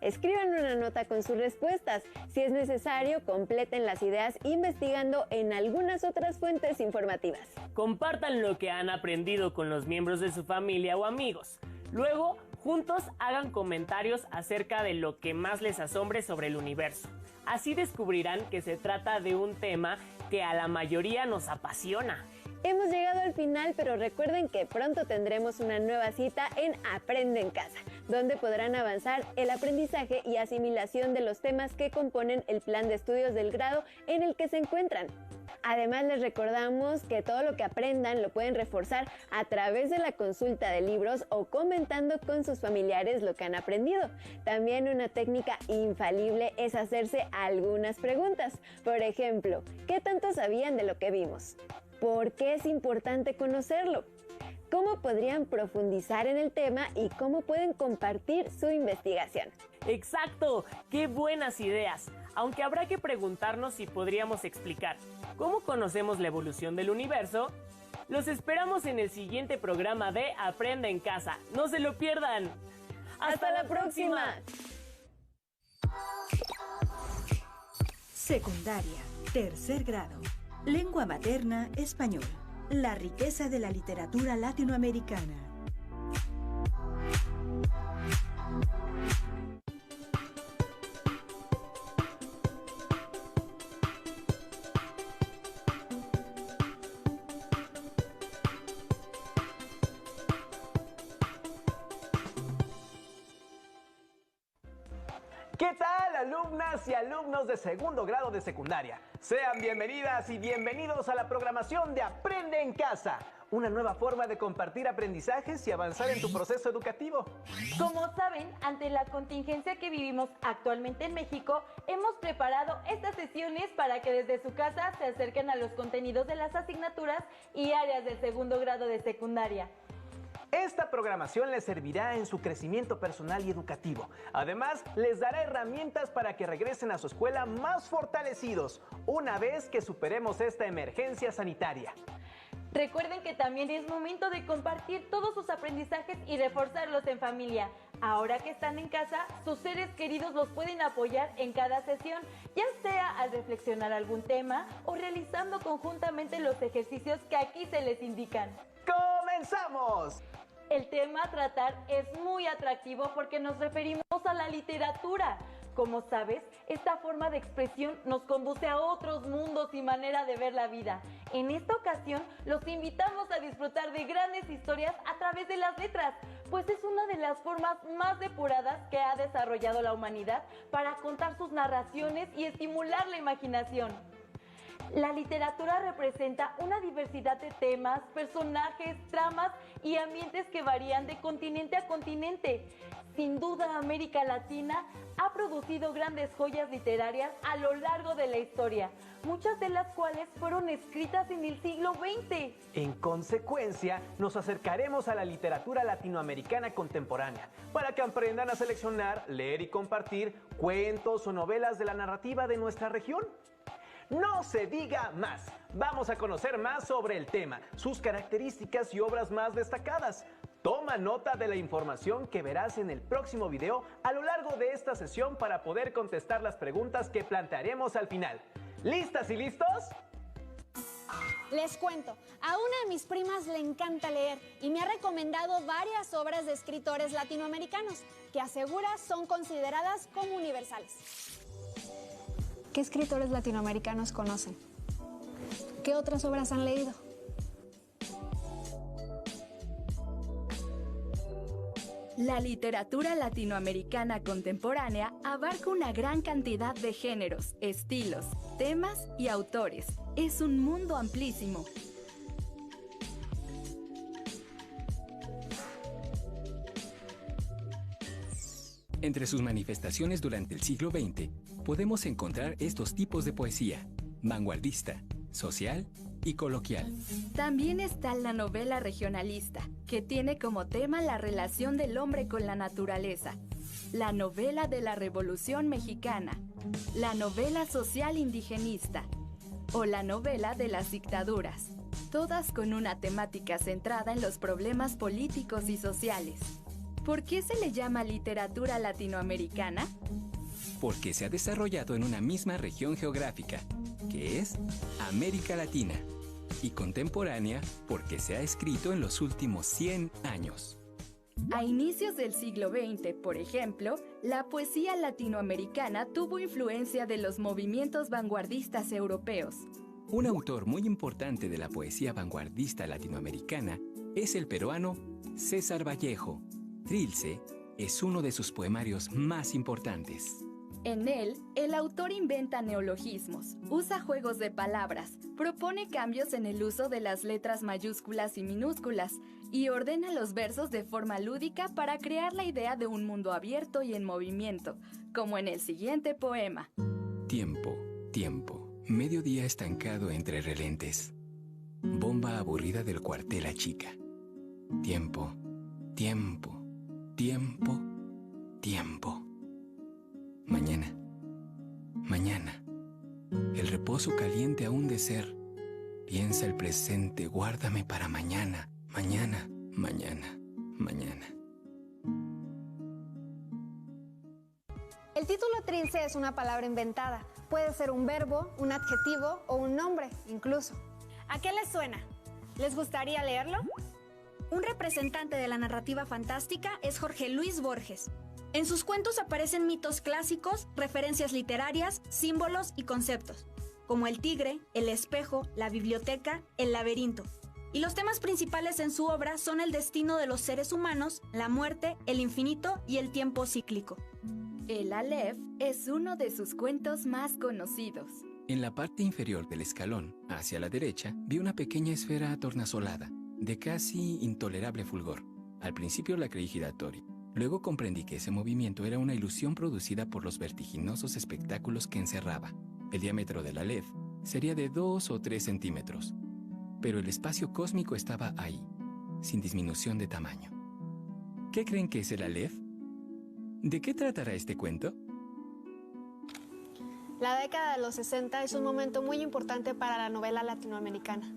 Escriban una nota con sus respuestas. Si es necesario, completen las ideas investigando en algunas otras fuentes informativas. Compartan lo que han aprendido con los miembros de su familia o amigos. Luego, juntos hagan comentarios acerca de lo que más les asombre sobre el universo. Así descubrirán que se trata de un tema que a la mayoría nos apasiona. Hemos llegado al final, pero recuerden que pronto tendremos una nueva cita en Aprende en Casa, donde podrán avanzar el aprendizaje y asimilación de los temas que componen el plan de estudios del grado en el que se encuentran. Además, les recordamos que todo lo que aprendan lo pueden reforzar a través de la consulta de libros o comentando con sus familiares lo que han aprendido. También una técnica infalible es hacerse algunas preguntas. Por ejemplo, ¿qué tanto sabían de lo que vimos? ¿Por qué es importante conocerlo? ¿Cómo podrían profundizar en el tema y cómo pueden compartir su investigación? ¡Exacto! ¡Qué buenas ideas! Aunque habrá que preguntarnos si podríamos explicar cómo conocemos la evolución del universo. Los esperamos en el siguiente programa de Aprende en Casa. ¡No se lo pierdan! ¡Hasta la próxima! Secundaria, tercer grado. Lengua materna, español. La riqueza de la literatura latinoamericana. ¿Qué tal, alumnas y alumnos de segundo grado de secundaria? Sean bienvenidas y bienvenidos a la programación de Aprende en Casa, una nueva forma de compartir aprendizajes y avanzar en tu proceso educativo. Como saben, ante la contingencia que vivimos actualmente en México, hemos preparado estas sesiones para que desde su casa se acerquen a los contenidos de las asignaturas y áreas del segundo grado de secundaria. Esta programación les servirá en su crecimiento personal y educativo. Además, les dará herramientas para que regresen a su escuela más fortalecidos, una vez que superemos esta emergencia sanitaria. Recuerden que también es momento de compartir todos sus aprendizajes y reforzarlos en familia. Ahora que están en casa, sus seres queridos los pueden apoyar en cada sesión, ya sea al reflexionar algún tema o realizando conjuntamente los ejercicios que aquí se les indican. ¡Comenzamos! El tema a tratar es muy atractivo porque nos referimos a la literatura. Como sabes, esta forma de expresión nos conduce a otros mundos y manera de ver la vida. En esta ocasión, los invitamos a disfrutar de grandes historias a través de las letras, pues es una de las formas más depuradas que ha desarrollado la humanidad para contar sus narraciones y estimular la imaginación. La literatura representa una diversidad de temas, personajes, tramas y ambientes que varían de continente a continente. Sin duda, América Latina ha producido grandes joyas literarias a lo largo de la historia, muchas de las cuales fueron escritas en el siglo XX. En consecuencia, nos acercaremos a la literatura latinoamericana contemporánea para que aprendan a seleccionar, leer y compartir cuentos o novelas de la narrativa de nuestra región. No se diga más. Vamos a conocer más sobre el tema, sus características y obras más destacadas. Toma nota de la información que verás en el próximo video a lo largo de esta sesión para poder contestar las preguntas que plantearemos al final. ¿Listas y listos? Les cuento, a una de mis primas le encanta leer y me ha recomendado varias obras de escritores latinoamericanos que asegura son consideradas como universales. ¿Qué escritores latinoamericanos conocen? ¿Qué otras obras han leído? La literatura latinoamericana contemporánea abarca una gran cantidad de géneros, estilos, temas y autores. Es un mundo amplísimo. Entre sus manifestaciones durante el siglo XX, podemos encontrar estos tipos de poesía: vanguardista, social y coloquial. También está la novela regionalista, que tiene como tema la relación del hombre con la naturaleza, la novela de la Revolución Mexicana, la novela social indigenista o la novela de las dictaduras, todas con una temática centrada en los problemas políticos y sociales. ¿Por qué se le llama literatura latinoamericana? Porque se ha desarrollado en una misma región geográfica, que es América Latina, y contemporánea porque se ha escrito en los últimos 100 años. A inicios del siglo XX, por ejemplo, la poesía latinoamericana tuvo influencia de los movimientos vanguardistas europeos. Un autor muy importante de la poesía vanguardista latinoamericana es el peruano César Vallejo. Trilce es uno de sus poemarios más importantes. En él, el autor inventa neologismos, usa juegos de palabras, propone cambios en el uso de las letras mayúsculas y minúsculas y ordena los versos de forma lúdica para crear la idea de un mundo abierto y en movimiento, como en el siguiente poema. Tiempo, tiempo, mediodía estancado entre relentes. Bomba aburrida del cuartel a chica. Tiempo, tiempo, tiempo, tiempo. Mañana, mañana, el reposo caliente aún de ser. Piensa el presente, guárdame para mañana, mañana, mañana, mañana. El título Trilce es una palabra inventada. Puede ser un verbo, un adjetivo o un nombre, incluso. ¿A qué les suena? ¿Les gustaría leerlo? Un representante de la narrativa fantástica es Jorge Luis Borges. En sus cuentos aparecen mitos clásicos, referencias literarias, símbolos y conceptos, como el tigre, el espejo, la biblioteca, el laberinto. Y los temas principales en su obra son el destino de los seres humanos, la muerte, el infinito y el tiempo cíclico. El Aleph es uno de sus cuentos más conocidos. En la parte inferior del escalón, hacia la derecha, vi una pequeña esfera atornasolada, de casi intolerable fulgor. Al principio la creí giratoria. Luego comprendí que ese movimiento era una ilusión producida por los vertiginosos espectáculos que encerraba. El diámetro del Aleph sería de 2 o 3 centímetros, pero el espacio cósmico estaba ahí, sin disminución de tamaño. ¿Qué creen que es el Aleph? ¿De qué tratará este cuento? La década de los 60 es un momento muy importante para la novela latinoamericana.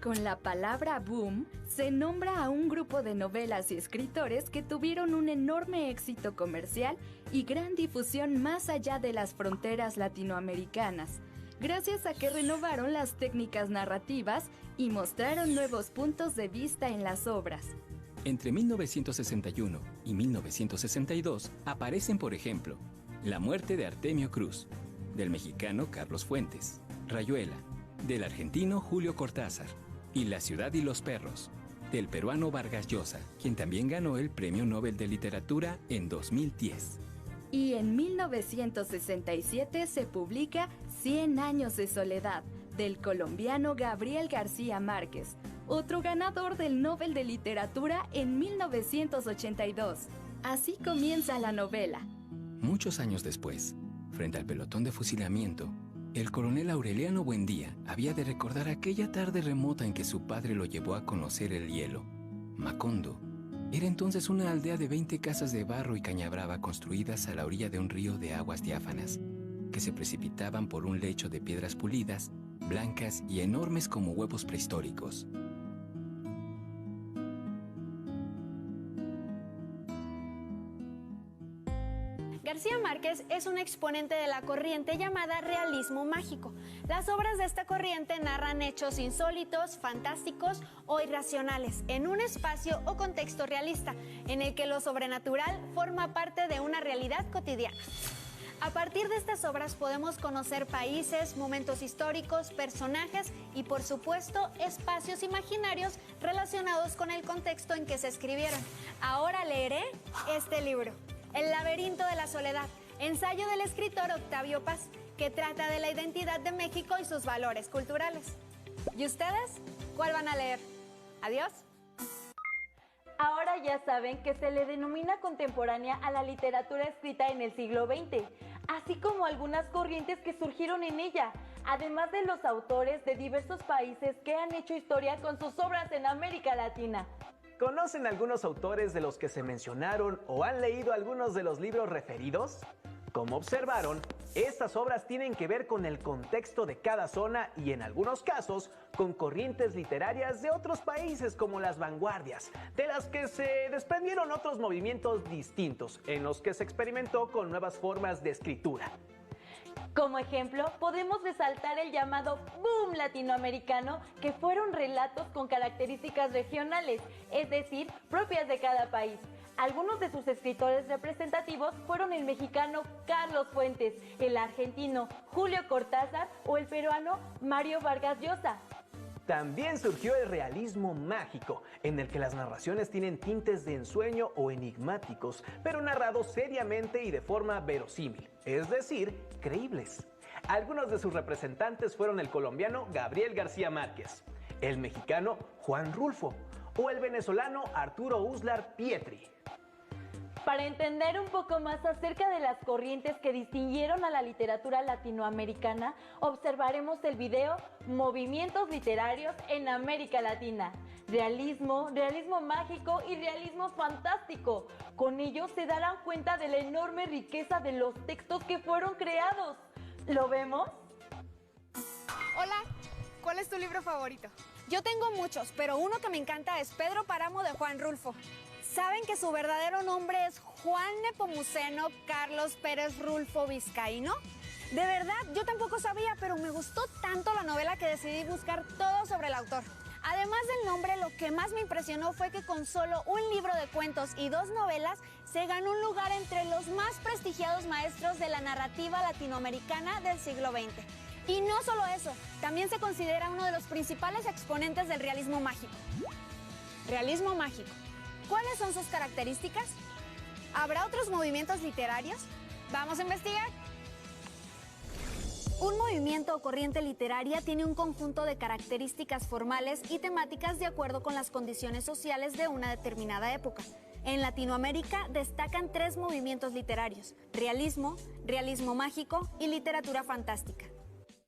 Con la palabra boom, se nombra a un grupo de novelas y escritores que tuvieron un enorme éxito comercial y gran difusión más allá de las fronteras latinoamericanas, gracias a que renovaron las técnicas narrativas y mostraron nuevos puntos de vista en las obras. Entre 1961 y 1962 aparecen, por ejemplo, La muerte de Artemio Cruz, del mexicano Carlos Fuentes, Rayuela, del argentino Julio Cortázar, y La ciudad y los perros, del peruano Vargas Llosa, quien también ganó el Premio Nobel de Literatura en 2010. Y en 1967 se publica 100 años de soledad, del colombiano Gabriel García Márquez, otro ganador del Nobel de Literatura en 1982. Así comienza la novela. Muchos años después, frente al pelotón de fusilamiento, el coronel Aureliano Buendía había de recordar aquella tarde remota en que su padre lo llevó a conocer el hielo. Macondo era entonces una aldea de 20 casas de barro y caña brava construidas a la orilla de un río de aguas diáfanas, que se precipitaban por un lecho de piedras pulidas, blancas y enormes como huevos prehistóricos. García Márquez es un exponente de la corriente llamada realismo mágico. Las obras de esta corriente narran hechos insólitos, fantásticos o irracionales en un espacio o contexto realista, en el que lo sobrenatural forma parte de una realidad cotidiana. A partir de estas obras podemos conocer países, momentos históricos, personajes y, por supuesto, espacios imaginarios relacionados con el contexto en que se escribieron. Ahora leeré este libro, El laberinto de la soledad, ensayo del escritor Octavio Paz, que trata de la identidad de México y sus valores culturales. ¿Y ustedes? ¿Cuál van a leer? Adiós. Ahora ya saben que se le denomina contemporánea a la literatura escrita en el siglo XX, así como algunas corrientes que surgieron en ella, además de los autores de diversos países que han hecho historia con sus obras en América Latina. ¿Conocen algunos autores de los que se mencionaron o han leído algunos de los libros referidos? Como observaron, estas obras tienen que ver con el contexto de cada zona y en algunos casos con corrientes literarias de otros países como las vanguardias, de las que se desprendieron otros movimientos distintos en los que se experimentó con nuevas formas de escritura. Como ejemplo, podemos resaltar el llamado boom latinoamericano, que fueron relatos con características regionales, es decir, propias de cada país. Algunos de sus escritores representativos fueron el mexicano Carlos Fuentes, el argentino Julio Cortázar o el peruano Mario Vargas Llosa. También surgió el realismo mágico, en el que las narraciones tienen tintes de ensueño o enigmáticos, pero narrados seriamente y de forma verosímil, es decir, creíbles. Algunos de sus representantes fueron el colombiano Gabriel García Márquez, el mexicano Juan Rulfo o el venezolano Arturo Uslar Pietri. Para entender un poco más acerca de las corrientes que distinguieron a la literatura latinoamericana, observaremos el video Movimientos literarios en América Latina. Realismo, realismo mágico y realismo fantástico. Con ello se darán cuenta de la enorme riqueza de los textos que fueron creados. ¿Lo vemos? Hola, ¿cuál es tu libro favorito? Yo tengo muchos, pero uno que me encanta es Pedro Páramo de Juan Rulfo. ¿Saben que su verdadero nombre es Juan Nepomuceno Carlos Pérez Rulfo Vizcaíno? De verdad, yo tampoco sabía, pero me gustó tanto la novela que decidí buscar todo sobre el autor. Además del nombre, lo que más me impresionó fue que con solo un libro de cuentos y 2 novelas, se ganó un lugar entre los más prestigiados maestros de la narrativa latinoamericana del siglo XX. Y no solo eso, también se considera uno de los principales exponentes del realismo mágico. Realismo mágico. ¿Cuáles son sus características? ¿Habrá otros movimientos literarios? ¡Vamos a investigar! Un movimiento o corriente literaria tiene un conjunto de características formales y temáticas de acuerdo con las condiciones sociales de una determinada época. En Latinoamérica destacan 3 movimientos literarios: realismo, realismo mágico y literatura fantástica.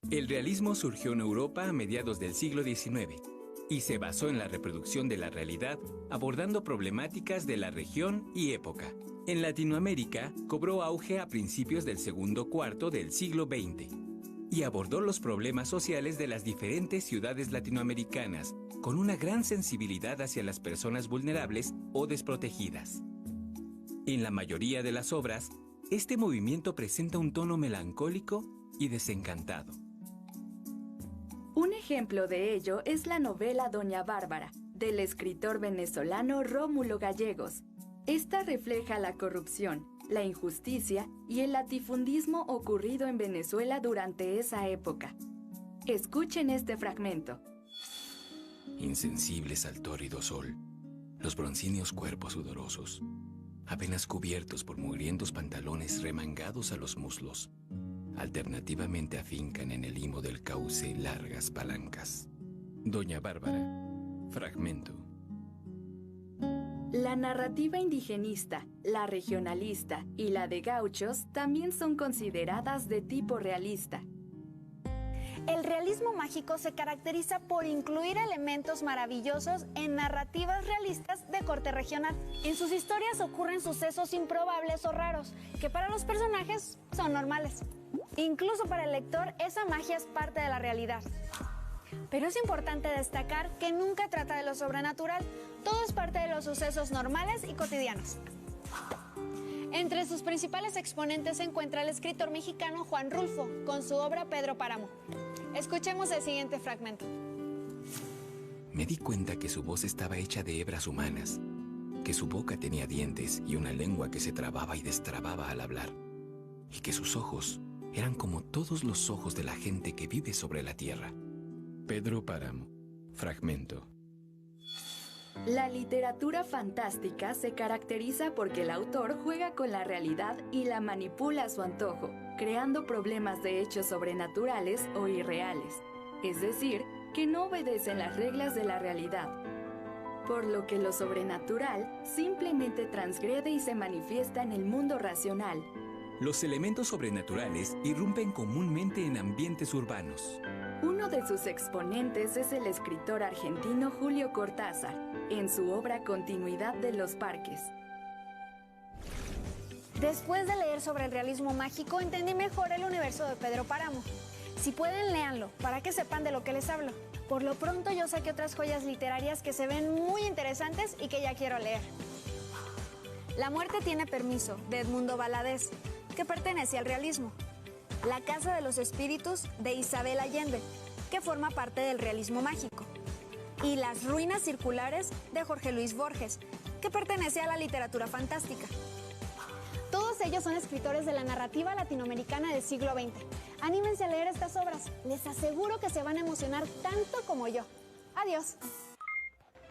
El realismo surgió en Europa a mediados del siglo XIX y se basó en la reproducción de la realidad, abordando problemáticas de la región y época. En Latinoamérica cobró auge a principios del segundo cuarto del siglo XX y abordó los problemas sociales de las diferentes ciudades latinoamericanas con una gran sensibilidad hacia las personas vulnerables o desprotegidas. En la mayoría de las obras, este movimiento presenta un tono melancólico y desencantado. Un ejemplo de ello es la novela Doña Bárbara, del escritor venezolano Rómulo Gallegos. Esta refleja la corrupción, la injusticia y el latifundismo ocurrido en Venezuela durante esa época. Escuchen este fragmento. Insensibles al tórrido sol, los broncíneos cuerpos sudorosos, apenas cubiertos por mugrientos pantalones remangados a los muslos, Alternativamente afincan en el limo del cauce largas palancas. Doña Bárbara, fragmento. La narrativa indigenista, la regionalista y la de gauchos también son consideradas de tipo realista. El realismo mágico se caracteriza por incluir elementos maravillosos en narrativas realistas de corte regional. En sus historias ocurren sucesos improbables o raros, que para los personajes son normales. Incluso para el lector, esa magia es parte de la realidad. Pero es importante destacar que nunca trata de lo sobrenatural, todo es parte de los sucesos normales y cotidianos. Entre sus principales exponentes se encuentra el escritor mexicano Juan Rulfo, con su obra Pedro Páramo. Escuchemos el siguiente fragmento. Me di cuenta que su voz estaba hecha de hebras humanas, que su boca tenía dientes y una lengua que se trababa y destrababa al hablar, y que sus ojos eran como todos los ojos de la gente que vive sobre la tierra. Pedro Páramo, fragmento. La literatura fantástica se caracteriza porque el autor juega con la realidad y la manipula a su antojo, creando problemas de hechos sobrenaturales o irreales, es decir, que no obedecen las reglas de la realidad. Por lo que lo sobrenatural simplemente transgrede y se manifiesta en el mundo racional. Los elementos sobrenaturales irrumpen comúnmente en ambientes urbanos. Uno de sus exponentes es el escritor argentino Julio Cortázar, en su obra Continuidad de los Parques. Después de leer sobre el realismo mágico, entendí mejor el universo de Pedro Páramo. Si pueden, léanlo, para que sepan de lo que les hablo. Por lo pronto, yo saqué otras joyas literarias que se ven muy interesantes y que ya quiero leer. La muerte tiene permiso, de Edmundo Valadez, que pertenece al realismo. La Casa de los Espíritus, de Isabel Allende, que forma parte del realismo mágico. Y Las Ruinas Circulares, de Jorge Luis Borges, que pertenece a la literatura fantástica. Todos ellos son escritores de la narrativa latinoamericana del siglo XX. Anímense a leer estas obras. Les aseguro que se van a emocionar tanto como yo. Adiós.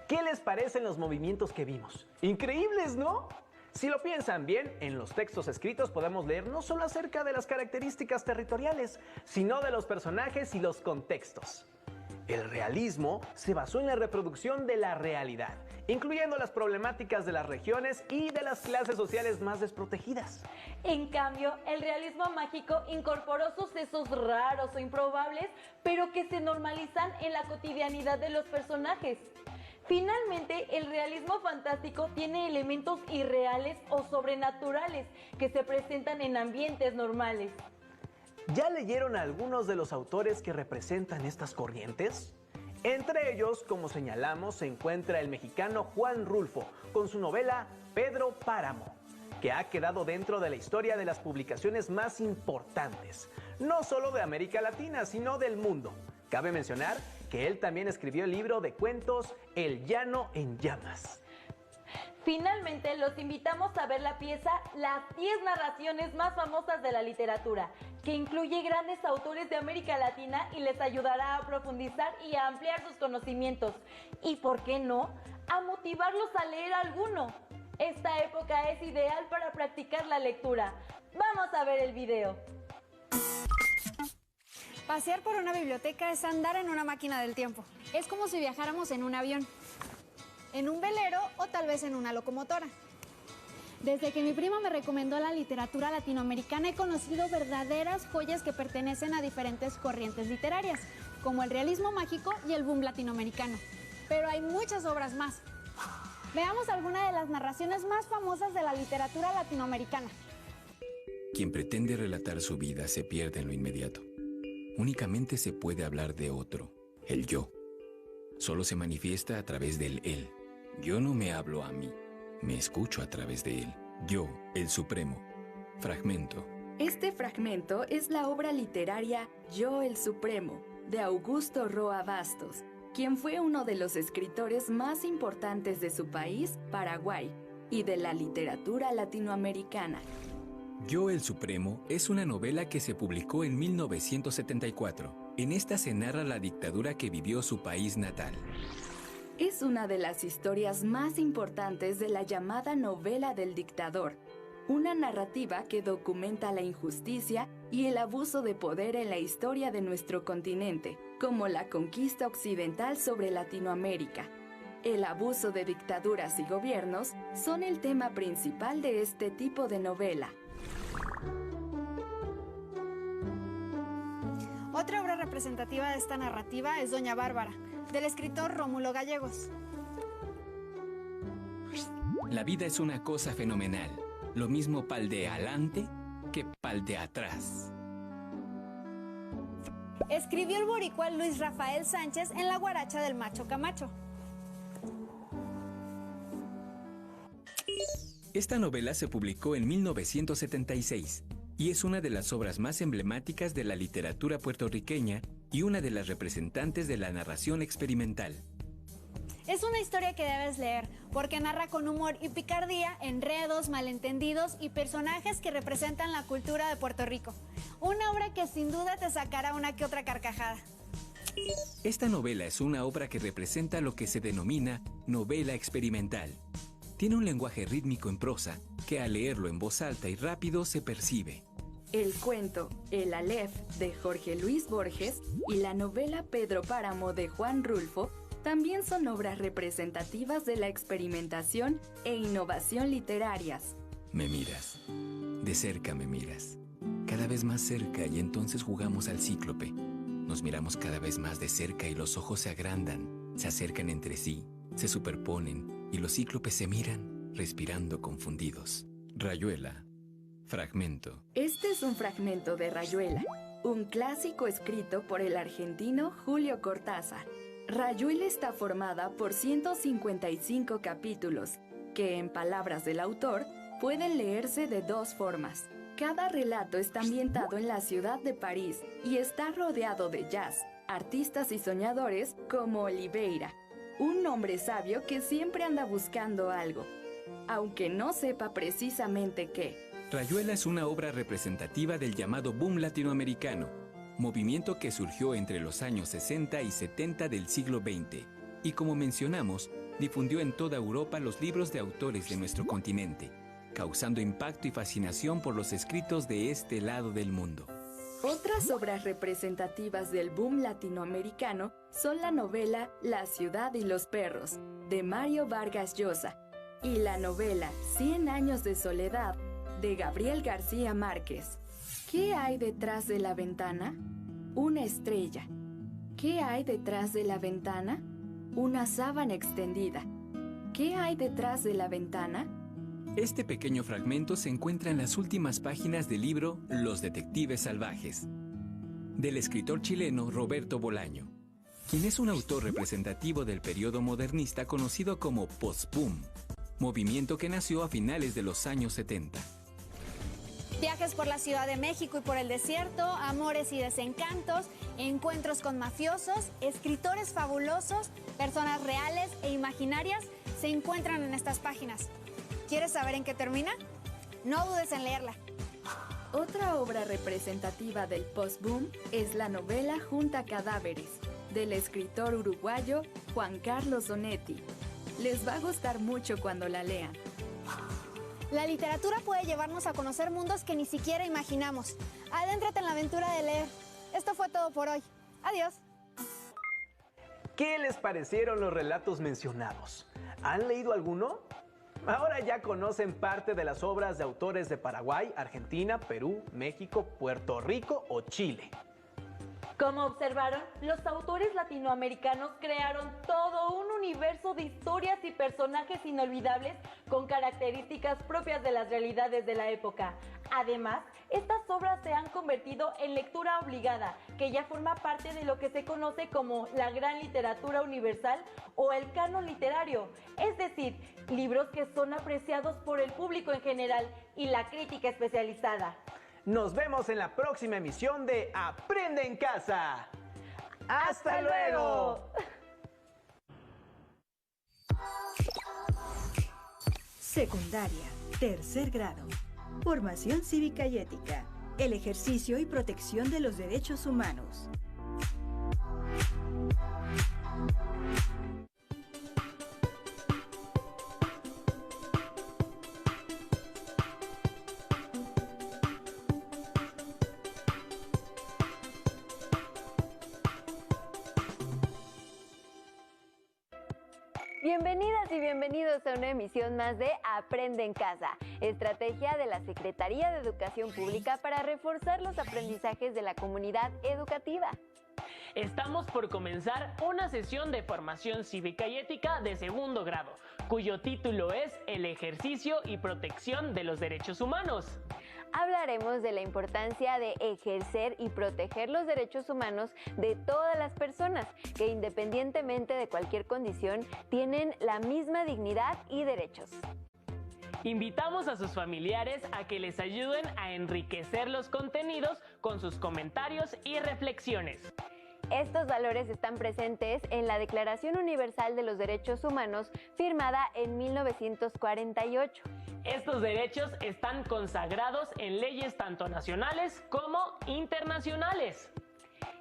¿Qué les parecen los movimientos que vimos? Increíbles, ¿no? Si lo piensan bien, en los textos escritos podemos leer no solo acerca de las características territoriales, sino de los personajes y los contextos. El realismo se basó en la reproducción de la realidad, incluyendo las problemáticas de las regiones y de las clases sociales más desprotegidas. En cambio, el realismo mágico incorporó sucesos raros o improbables, pero que se normalizan en la cotidianidad de los personajes. Finalmente, el realismo fantástico tiene elementos irreales o sobrenaturales que se presentan en ambientes normales. ¿Ya leyeron a algunos de los autores que representan estas corrientes? Entre ellos, como señalamos, se encuentra el mexicano Juan Rulfo, con su novela Pedro Páramo, que ha quedado dentro de la historia de las publicaciones más importantes, no solo de América Latina, sino del mundo. Cabe mencionar que él también escribió el libro de cuentos El Llano en Llamas. Finalmente, los invitamos a ver la pieza Las 10 narraciones más famosas de la literatura, que incluye grandes autores de América Latina y les ayudará a profundizar y a ampliar sus conocimientos. Y, ¿por qué no?, a motivarlos a leer alguno. Esta época es ideal para practicar la lectura. Vamos a ver el video. Pasear por una biblioteca es andar en una máquina del tiempo. Es como si viajáramos en un avión, en un velero o tal vez en una locomotora. Desde que mi prima me recomendó la literatura latinoamericana he conocido verdaderas joyas que pertenecen a diferentes corrientes literarias, como el realismo mágico y el boom latinoamericano. Pero hay muchas obras más. Veamos algunas de las narraciones más famosas de la literatura latinoamericana. Quien pretende relatar su vida se pierde en lo inmediato. Únicamente se puede hablar de otro, el yo. Solo se manifiesta a través del él. Yo no me hablo a mí, me escucho a través de él. Yo, el Supremo. Fragmento. Este fragmento es la obra literaria Yo, el Supremo, de Augusto Roa Bastos, quien fue uno de los escritores más importantes de su país, Paraguay, y de la literatura latinoamericana. Yo, el Supremo es una novela que se publicó en 1974. En esta se narra la dictadura que vivió su país natal. Es una de las historias más importantes de la llamada novela del dictador, una narrativa que documenta la injusticia y el abuso de poder en la historia de nuestro continente, como la conquista occidental sobre Latinoamérica. El abuso de dictaduras y gobiernos son el tema principal de este tipo de novela. Otra obra representativa de esta narrativa es Doña Bárbara, del escritor Rómulo Gallegos. La vida es una cosa fenomenal. Lo mismo pal de adelante que pal de atrás. Escribió el boricua Luis Rafael Sánchez en La guaracha del Macho Camacho. Esta novela se publicó en 1976 y es una de las obras más emblemáticas de la literatura puertorriqueña y una de las representantes de la narración experimental. Es una historia que debes leer, porque narra con humor y picardía enredos, malentendidos y personajes que representan la cultura de Puerto Rico. Una obra que sin duda te sacará una que otra carcajada. Esta novela es una obra que representa lo que se denomina novela experimental. Tiene un lenguaje rítmico en prosa que al leerlo en voz alta y rápido se percibe. El cuento El Aleph de Jorge Luis Borges y la novela Pedro Páramo de Juan Rulfo también son obras representativas de la experimentación e innovación literarias. Me miras. De cerca me miras. Cada vez más cerca y entonces jugamos al cíclope. Nos miramos cada vez más de cerca y los ojos se agrandan, se acercan entre sí, se superponen y los cíclopes se miran, respirando confundidos. Rayuela. Fragmento. Este es un fragmento de Rayuela, un clásico escrito por el argentino Julio Cortázar. Rayuela está formada por 155 capítulos, que en palabras del autor pueden leerse de dos formas. Cada relato está ambientado en la ciudad de París y está rodeado de jazz, artistas y soñadores como Oliveira, un hombre sabio que siempre anda buscando algo, aunque no sepa precisamente qué. Rayuela es una obra representativa del llamado boom latinoamericano, movimiento que surgió entre los años 60 y 70 del siglo XX, y como mencionamos, difundió en toda Europa los libros de autores de nuestro continente, causando impacto y fascinación por los escritos de este lado del mundo. Otras obras representativas del boom latinoamericano son la novela La ciudad y los perros, de Mario Vargas Llosa, y la novela 100 años de soledad, de Gabriel García Márquez. ¿Qué hay detrás de la ventana? Una estrella. ¿Qué hay detrás de la ventana? Una sábana extendida. ¿Qué hay detrás de la ventana? Este pequeño fragmento se encuentra en las últimas páginas del libro Los Detectives Salvajes, del escritor chileno Roberto Bolaño, quien es un autor representativo del periodo modernista conocido como post-boom, movimiento que nació a finales de los años 70. Viajes por la Ciudad de México y por el desierto, amores y desencantos, encuentros con mafiosos, escritores fabulosos, personas reales e imaginarias se encuentran en estas páginas. ¿Quieres saber en qué termina? No dudes en leerla. Otra obra representativa del post-boom es la novela Junta Cadáveres, del escritor uruguayo Juan Carlos Onetti. Les va a gustar mucho cuando la lean. La literatura puede llevarnos a conocer mundos que ni siquiera imaginamos. Adéntrate en la aventura de leer. Esto fue todo por hoy. Adiós. ¿Qué les parecieron los relatos mencionados? ¿Han leído alguno? Ahora ya conocen parte de las obras de autores de Paraguay, Argentina, Perú, México, Puerto Rico o Chile. Como observaron, los autores latinoamericanos crearon todo un universo de historias y personajes inolvidables con características propias de las realidades de la época. Además, estas obras se han convertido en lectura obligada, que ya forma parte de lo que se conoce como la gran literatura universal o el canon literario, es decir, libros que son apreciados por el público en general y la crítica especializada. Nos vemos en la próxima emisión de Aprende en Casa. ¡Hasta luego! Secundaria, tercer grado. Formación cívica y ética. El ejercicio y protección de los derechos humanos. Bienvenidas y bienvenidos a una emisión más de Aprende en Casa, estrategia de la Secretaría de Educación Pública para reforzar los aprendizajes de la comunidad educativa. Estamos por comenzar una sesión de formación cívica y ética de segundo grado, cuyo título es El ejercicio y protección de los derechos humanos. Hablaremos de la importancia de ejercer y proteger los derechos humanos de todas las personas que, independientemente de cualquier condición, tienen la misma dignidad y derechos. Invitamos a sus familiares a que les ayuden a enriquecer los contenidos con sus comentarios y reflexiones. Estos valores están presentes en la Declaración Universal de los Derechos Humanos, firmada en 1948. Estos derechos están consagrados en leyes tanto nacionales como internacionales.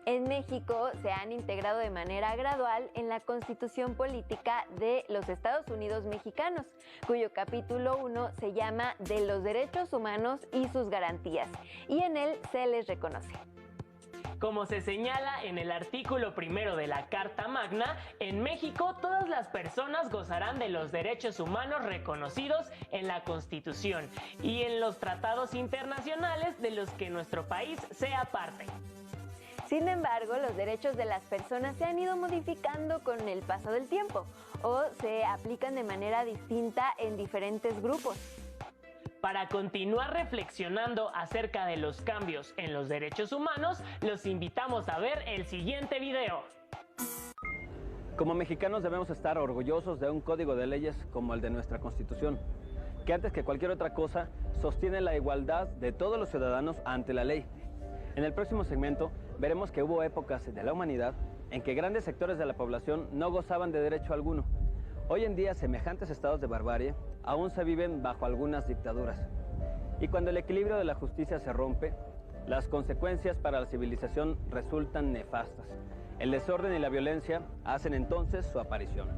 En México se han integrado de manera gradual en la Constitución Política de los Estados Unidos Mexicanos, cuyo capítulo 1 se llama De los Derechos Humanos y sus Garantías, y en él se les reconoce. Como se señala en el artículo 1 de la Carta Magna, en México todas las personas gozarán de los derechos humanos reconocidos en la Constitución y en los tratados internacionales de los que nuestro país sea parte. Sin embargo, los derechos de las personas se han ido modificando con el paso del tiempo o se aplican de manera distinta en diferentes grupos. Para continuar reflexionando acerca de los cambios en los derechos humanos, los invitamos a ver el siguiente video. Como mexicanos debemos estar orgullosos de un código de leyes como el de nuestra Constitución, que antes que cualquier otra cosa sostiene la igualdad de todos los ciudadanos ante la ley. En el próximo segmento veremos que hubo épocas de la humanidad en que grandes sectores de la población no gozaban de derecho alguno. Hoy en día, semejantes estados de barbarie aún se viven bajo algunas dictaduras. Y cuando el equilibrio de la justicia se rompe, las consecuencias para la civilización resultan nefastas. El desorden y la violencia hacen entonces su aparición.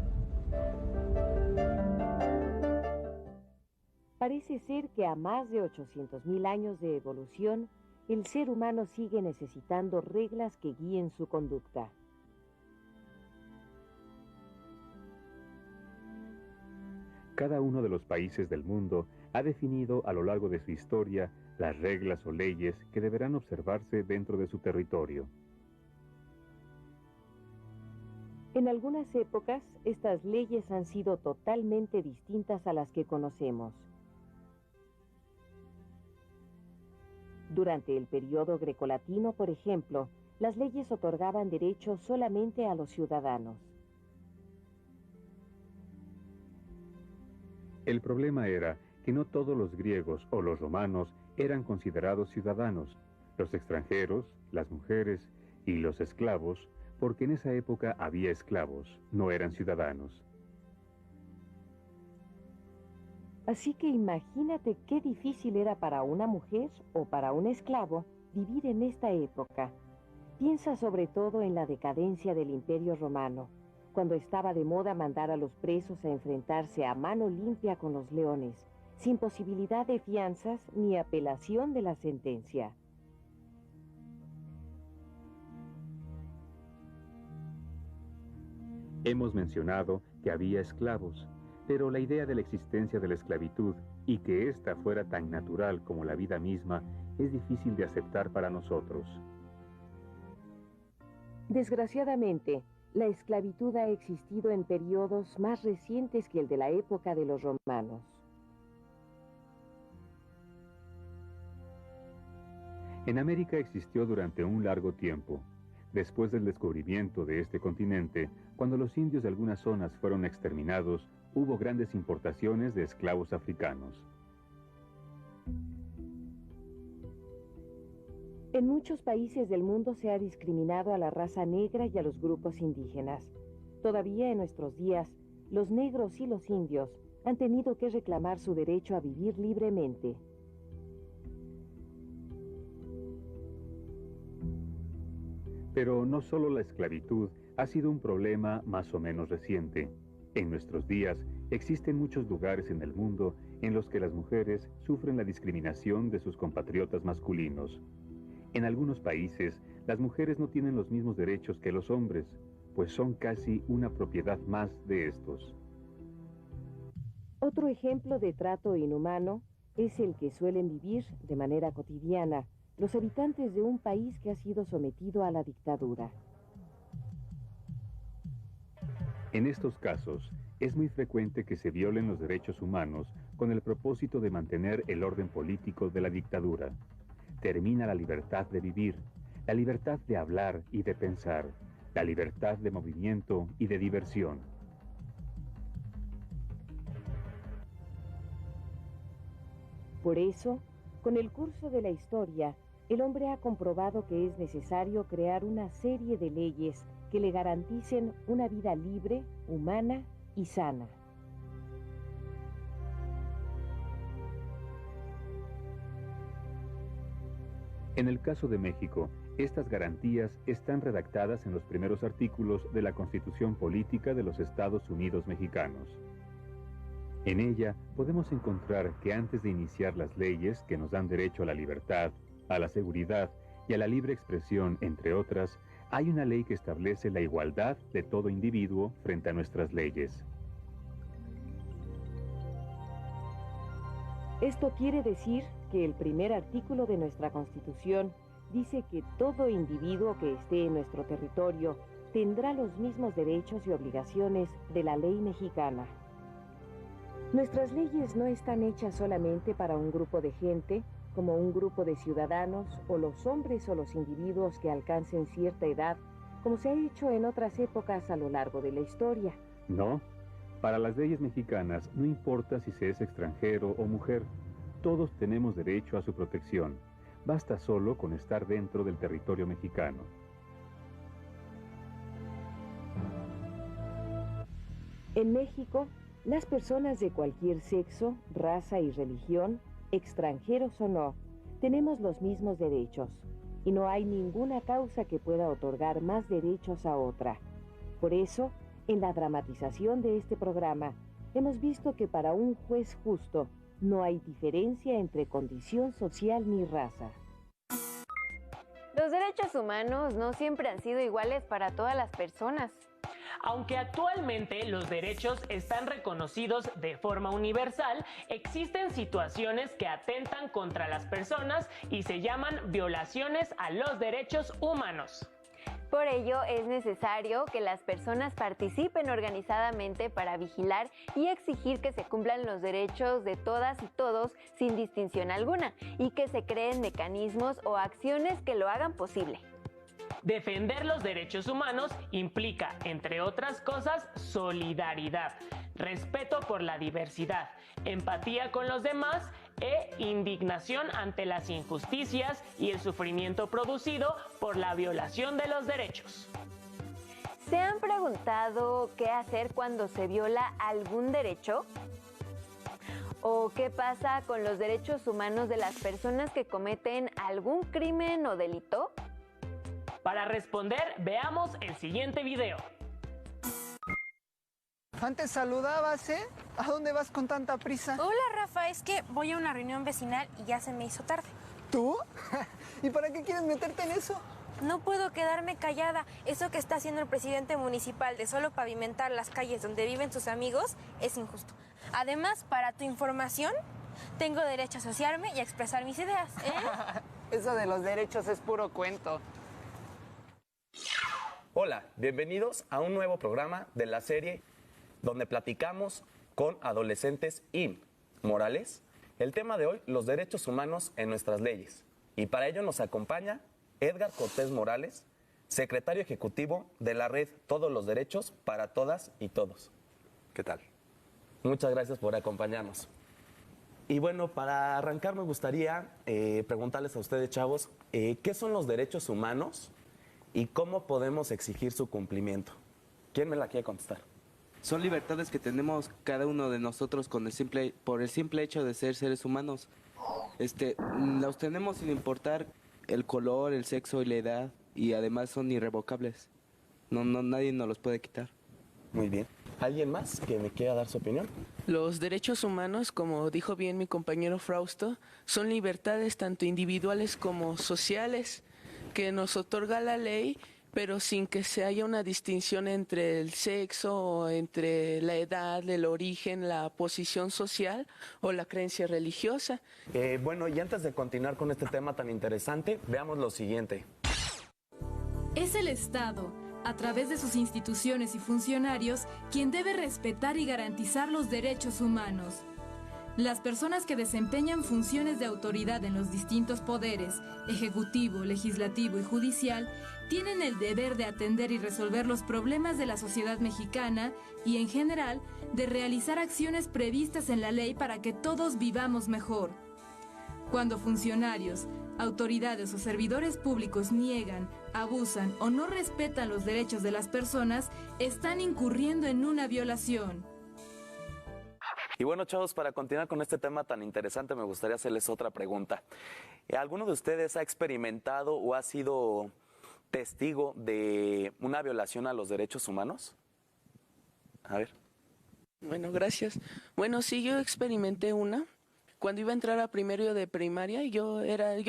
Parece ser que a más de 800.000 años de evolución, el ser humano sigue necesitando reglas que guíen su conducta. Cada uno de los países del mundo ha definido a lo largo de su historia las reglas o leyes que deberán observarse dentro de su territorio. En algunas épocas, estas leyes han sido totalmente distintas a las que conocemos. Durante el periodo grecolatino, por ejemplo, las leyes otorgaban derechos solamente a los ciudadanos. El problema era que no todos los griegos o los romanos eran considerados ciudadanos, los extranjeros, las mujeres y los esclavos, porque en esa época había esclavos, no eran ciudadanos. Así que imagínate qué difícil era para una mujer o para un esclavo vivir en esta época. Piensa sobre todo en la decadencia del Imperio Romano, cuando estaba de moda mandar a los presos a enfrentarse a mano limpia con los leones, sin posibilidad de fianzas ni apelación de la sentencia. Hemos mencionado que había esclavos, pero la idea de la existencia de la esclavitud y que ésta fuera tan natural como la vida misma es difícil de aceptar para nosotros. Desgraciadamente, la esclavitud ha existido en periodos más recientes que el de la época de los romanos. En América existió durante un largo tiempo. Después del descubrimiento de este continente, cuando los indios de algunas zonas fueron exterminados, hubo grandes importaciones de esclavos africanos. En muchos países del mundo se ha discriminado a la raza negra y a los grupos indígenas. Todavía en nuestros días, los negros y los indios han tenido que reclamar su derecho a vivir libremente. Pero no solo la esclavitud ha sido un problema más o menos reciente. En nuestros días existen muchos lugares en el mundo en los que las mujeres sufren la discriminación de sus compatriotas masculinos. En algunos países, las mujeres no tienen los mismos derechos que los hombres, pues son casi una propiedad más de estos. Otro ejemplo de trato inhumano es el que suelen vivir de manera cotidiana los habitantes de un país que ha sido sometido a la dictadura. En estos casos, es muy frecuente que se violen los derechos humanos con el propósito de mantener el orden político de la dictadura. Termina la libertad de vivir, la libertad de hablar y de pensar, la libertad de movimiento y de diversión. Por eso, con el curso de la historia, el hombre ha comprobado que es necesario crear una serie de leyes que le garanticen una vida libre, humana y sana. En el caso de México, estas garantías están redactadas en los primeros artículos de la Constitución Política de los Estados Unidos Mexicanos. En ella podemos encontrar que antes de iniciar las leyes que nos dan derecho a la libertad, a la seguridad y a la libre expresión, entre otras, hay una ley que establece la igualdad de todo individuo frente a nuestras leyes. Esto quiere decir que el primer artículo de nuestra Constitución dice que todo individuo que esté en nuestro territorio tendrá los mismos derechos y obligaciones de la ley mexicana. Nuestras leyes no están hechas solamente para un grupo de gente, como un grupo de ciudadanos o los hombres o los individuos que alcancen cierta edad, como se ha hecho en otras épocas a lo largo de la historia. No, para las leyes mexicanas no importa si se es extranjero o mujer, todos tenemos derecho a su protección. Basta solo con estar dentro del territorio mexicano. En México, las personas de cualquier sexo, raza y religión, extranjeros o no, tenemos los mismos derechos, y no hay ninguna causa que pueda otorgar más derechos a otra. Por eso, en la dramatización de este programa, hemos visto que para un juez justo no hay diferencia entre condición social ni raza. Los derechos humanos no siempre han sido iguales para todas las personas. Aunque actualmente los derechos están reconocidos de forma universal, existen situaciones que atentan contra las personas y se llaman violaciones a los derechos humanos. Por ello, es necesario que las personas participen organizadamente para vigilar y exigir que se cumplan los derechos de todas y todos sin distinción alguna, y que se creen mecanismos o acciones que lo hagan posible. Defender los derechos humanos implica, entre otras cosas, solidaridad, respeto por la diversidad, empatía con los demás e indignación ante las injusticias y el sufrimiento producido por la violación de los derechos. ¿Se han preguntado qué hacer cuando se viola algún derecho? ¿O qué pasa con los derechos humanos de las personas que cometen algún crimen o delito? Para responder, veamos el siguiente video. Antes saludabas, ¿eh? ¿A dónde vas con tanta prisa? Hola, Rafa, es que voy a una reunión vecinal y ya se me hizo tarde. ¿Tú? ¿Y para qué quieres meterte en eso? No puedo quedarme callada. Eso que está haciendo el presidente municipal de solo pavimentar las calles donde viven sus amigos es injusto. Además, para tu información, tengo derecho a asociarme y a expresar mis ideas, ¿eh? Eso de los derechos es puro cuento. Hola, bienvenidos a un nuevo programa de la serie donde platicamos con adolescentes inmorales. El tema de hoy, los derechos humanos en nuestras leyes. Y para ello nos acompaña Edgar Cortés Morales, secretario ejecutivo de la red Todos los Derechos para Todas y Todos. ¿Qué tal? Muchas gracias por acompañarnos. Y bueno, para arrancar me gustaría preguntarles a ustedes, chavos, ¿qué son los derechos humanos y cómo podemos exigir su cumplimiento? ¿Quién me la quiere contestar? Son libertades que tenemos cada uno de nosotros por el simple hecho de ser seres humanos. Los tenemos sin importar el color, el sexo y la edad, y además son irrevocables. Nadie nos los puede quitar. Muy bien. ¿Alguien más que me quiera dar su opinión? Los derechos humanos, como dijo bien mi compañero Frausto, son libertades tanto individuales como sociales que nos otorga la ley pero sin que se haya una distinción entre el sexo, entre la edad, el origen, la posición social o la creencia religiosa. Bueno, y antes de continuar con este tema tan interesante, veamos lo siguiente. Es el Estado, a través de sus instituciones y funcionarios, quien debe respetar y garantizar los derechos humanos. Las personas que desempeñan funciones de autoridad en los distintos poderes, ejecutivo, legislativo y judicial, tienen el deber de atender y resolver los problemas de la sociedad mexicana y, en general, de realizar acciones previstas en la ley para que todos vivamos mejor. Cuando funcionarios, autoridades o servidores públicos niegan, abusan o no respetan los derechos de las personas, están incurriendo en una violación. Y bueno, chavos, para continuar con este tema tan interesante, me gustaría hacerles otra pregunta. ¿Alguno de ustedes ha experimentado o ha sido testigo de una violación a los derechos humanos? A ver. Bueno, gracias. Bueno, sí, yo experimenté una. Cuando iba a entrar a primero de primaria, yo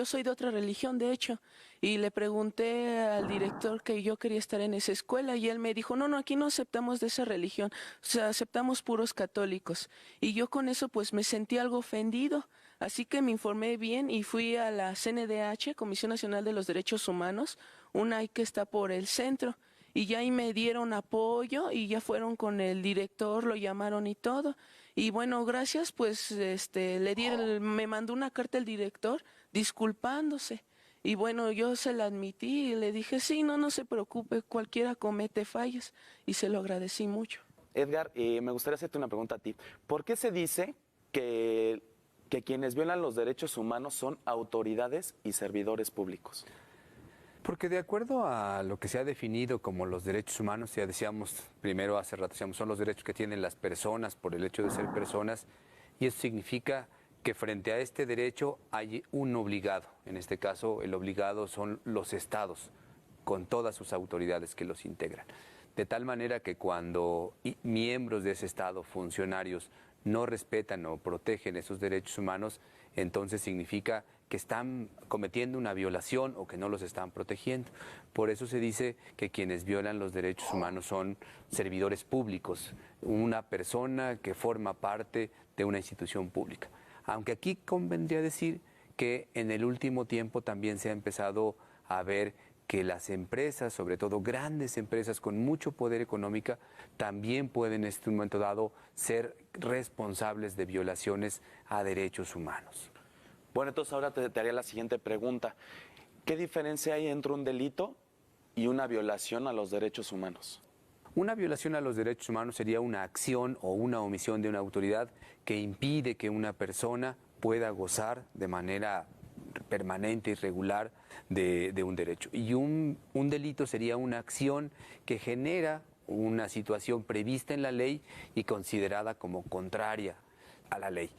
soy de otra religión, de hecho, y le pregunté al director que yo quería estar en esa escuela y él me dijo, no, aquí no aceptamos de esa religión, o sea, aceptamos puros católicos. Y yo con eso pues me sentí algo ofendido, así que me informé bien y fui a la CNDH, Comisión Nacional de los Derechos Humanos, una que está por el centro. Y ya ahí me dieron apoyo y ya fueron con el director, lo llamaron y todo. Y bueno, gracias, pues me mandó una carta el director disculpándose. Y bueno, yo se la admití y le dije, sí, no se preocupe, cualquiera comete fallas. Y se lo agradecí mucho. Edgar, me gustaría hacerte una pregunta a ti. ¿Por qué se dice que quienes violan los derechos humanos son autoridades y servidores públicos? Porque de acuerdo a lo que se ha definido como los derechos humanos, ya decíamos primero hace rato, son los derechos que tienen las personas por el hecho de ser personas, y eso significa que frente a este derecho hay un obligado. En este caso, el obligado son los estados, con todas sus autoridades que los integran. De tal manera que cuando miembros de ese estado, funcionarios, no respetan o protegen esos derechos humanos, entonces significa que están cometiendo una violación o que no los están protegiendo. Por eso se dice que quienes violan los derechos humanos son servidores públicos, una persona que forma parte de una institución pública. Aunque aquí convendría decir que en el último tiempo también se ha empezado a ver que las empresas, sobre todo grandes empresas con mucho poder económico, también pueden en este momento dado ser responsables de violaciones a derechos humanos. Bueno, entonces ahora te haría la siguiente pregunta. ¿Qué diferencia hay entre un delito y una violación a los derechos humanos? Una violación a los derechos humanos sería una acción o una omisión de una autoridad que impide que una persona pueda gozar de manera permanente y regular de un derecho. Y un delito sería una acción que genera una situación prevista en la ley y considerada como contraria a la ley.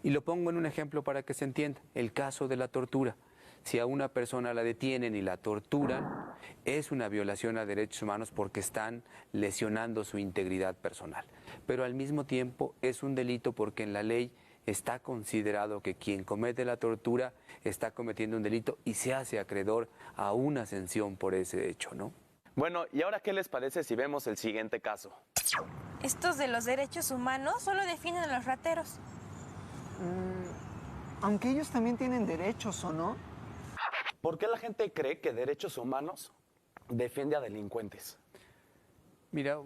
Y lo pongo en un ejemplo para que se entienda, el caso de la tortura. Si a una persona la detienen y la torturan, es una violación a derechos humanos porque están lesionando su integridad personal. Pero al mismo tiempo es un delito porque en la ley está considerado que quien comete la tortura está cometiendo un delito y se hace acreedor a una sanción por ese hecho, ¿no? Bueno, ¿y ahora qué les parece si vemos el siguiente caso? Estos de los derechos humanos solo definen a los rateros. Aunque ellos también tienen derechos, ¿o no? ¿Por qué la gente cree que derechos humanos defiende a delincuentes? Mira,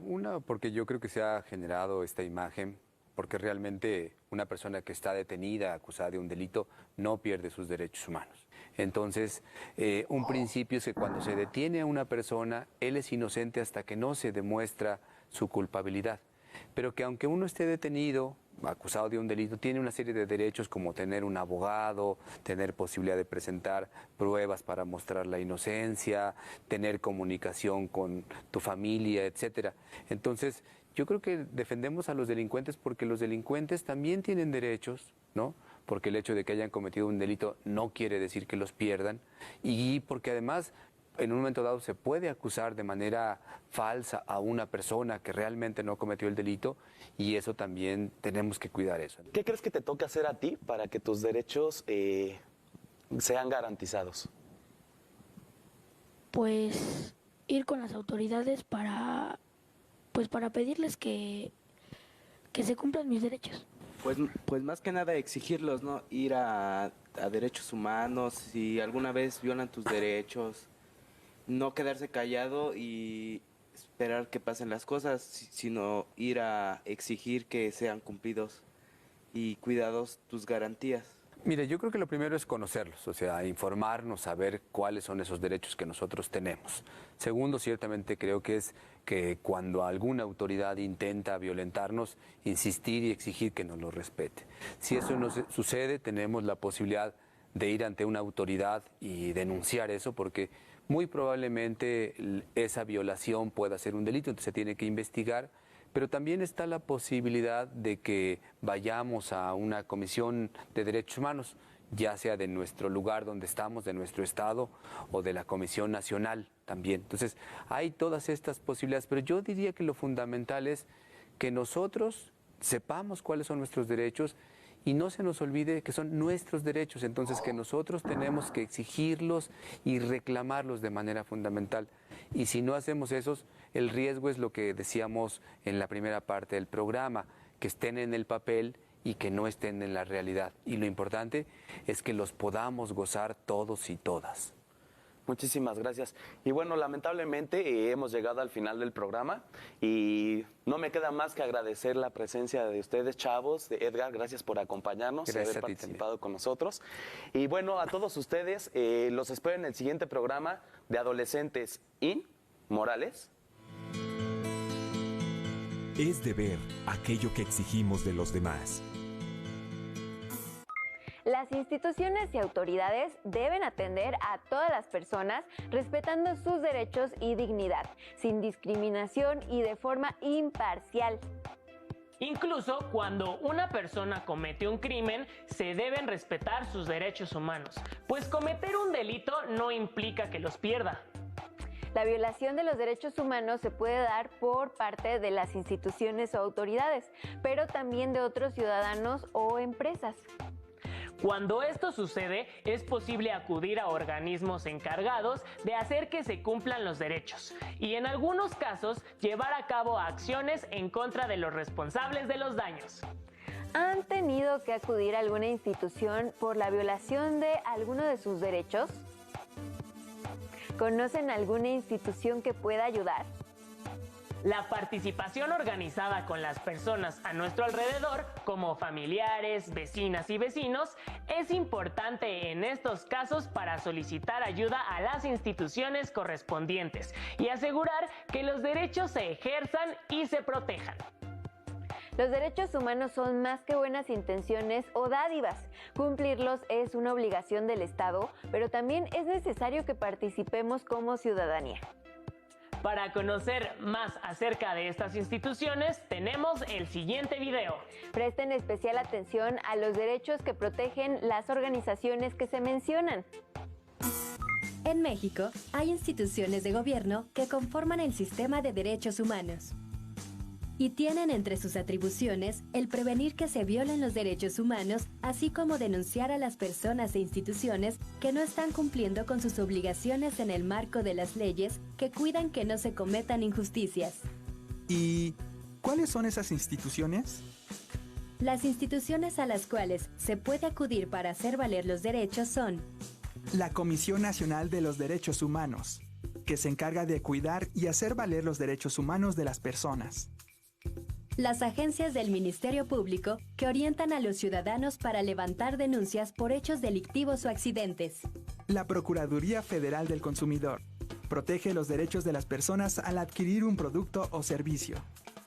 porque yo creo que se ha generado esta imagen, porque realmente una persona que está detenida, acusada de un delito, no pierde sus derechos humanos. Entonces, un principio es que cuando se detiene a una persona, él es inocente hasta que no se demuestra su culpabilidad. Pero que aunque uno esté detenido, acusado de un delito, tiene una serie de derechos como tener un abogado, tener posibilidad de presentar pruebas para mostrar la inocencia, tener comunicación con tu familia, etcétera. Entonces, yo creo que defendemos a los delincuentes porque los delincuentes también tienen derechos, ¿no? Porque el hecho de que hayan cometido un delito no quiere decir que los pierdan y porque además en un momento dado se puede acusar de manera falsa a una persona que realmente no cometió el delito y eso también tenemos que cuidar eso. ¿Qué crees que te toca hacer a ti para que tus derechos sean garantizados? Pues ir con las autoridades para pedirles que se cumplan mis derechos. Pues más que nada exigirlos, ¿no? Ir a derechos humanos, si alguna vez violan tus derechos, no quedarse callado y esperar que pasen las cosas, sino ir a exigir que sean cumplidos y cuidados tus garantías. Mire, yo creo que lo primero es conocerlos, o sea, informarnos, saber cuáles son esos derechos que nosotros tenemos. Segundo, ciertamente creo que es que cuando alguna autoridad intenta violentarnos, insistir y exigir que nos lo respete. Si eso no sucede, tenemos la posibilidad de ir ante una autoridad y denunciar eso, porque muy probablemente esa violación pueda ser un delito, entonces se tiene que investigar. Pero también está la posibilidad de que vayamos a una comisión de derechos humanos, ya sea de nuestro lugar donde estamos, de nuestro estado o de la Comisión Nacional también. Entonces, hay todas estas posibilidades, pero yo diría que lo fundamental es que nosotros sepamos cuáles son nuestros derechos y no se nos olvide que son nuestros derechos, entonces que nosotros tenemos que exigirlos y reclamarlos de manera fundamental. Y si no hacemos eso, el riesgo es lo que decíamos en la primera parte del programa, que estén en el papel y que no estén en la realidad. Y lo importante es que los podamos gozar todos y todas. Muchísimas gracias. Y bueno, lamentablemente hemos llegado al final del programa y no me queda más que agradecer la presencia de ustedes, chavos, de Edgar, gracias por acompañarnos y haber participado con nosotros. Y bueno, a todos ustedes, los espero en el siguiente programa de Adolescentes IN Morales. Es deber aquello que exigimos de los demás. Las instituciones y autoridades deben atender a todas las personas respetando sus derechos y dignidad, sin discriminación y de forma imparcial. Incluso cuando una persona comete un crimen, se deben respetar sus derechos humanos, pues cometer un delito no implica que los pierda. La violación de los derechos humanos se puede dar por parte de las instituciones o autoridades, pero también de otros ciudadanos o empresas. Cuando esto sucede, es posible acudir a organismos encargados de hacer que se cumplan los derechos y en algunos casos llevar a cabo acciones en contra de los responsables de los daños. ¿Han tenido que acudir a alguna institución por la violación de alguno de sus derechos? ¿Conocen alguna institución que pueda ayudar? La participación organizada con las personas a nuestro alrededor, como familiares, vecinas y vecinos, es importante en estos casos para solicitar ayuda a las instituciones correspondientes y asegurar que los derechos se ejerzan y se protejan. Los derechos humanos son más que buenas intenciones o dádivas. Cumplirlos es una obligación del Estado, pero también es necesario que participemos como ciudadanía. Para conocer más acerca de estas instituciones, tenemos el siguiente video. Presten especial atención a los derechos que protegen las organizaciones que se mencionan. En México, hay instituciones de gobierno que conforman el sistema de derechos humanos y tienen entre sus atribuciones el prevenir que se violen los derechos humanos, así como denunciar a las personas e instituciones que no están cumpliendo con sus obligaciones en el marco de las leyes que cuidan que no se cometan injusticias. ¿Y cuáles son esas instituciones? Las instituciones a las cuales se puede acudir para hacer valer los derechos son la Comisión Nacional de los Derechos Humanos, que se encarga de cuidar y hacer valer los derechos humanos de las personas. Las agencias del Ministerio Público que orientan a los ciudadanos para levantar denuncias por hechos delictivos o accidentes. La Procuraduría Federal del Consumidor protege los derechos de las personas al adquirir un producto o servicio.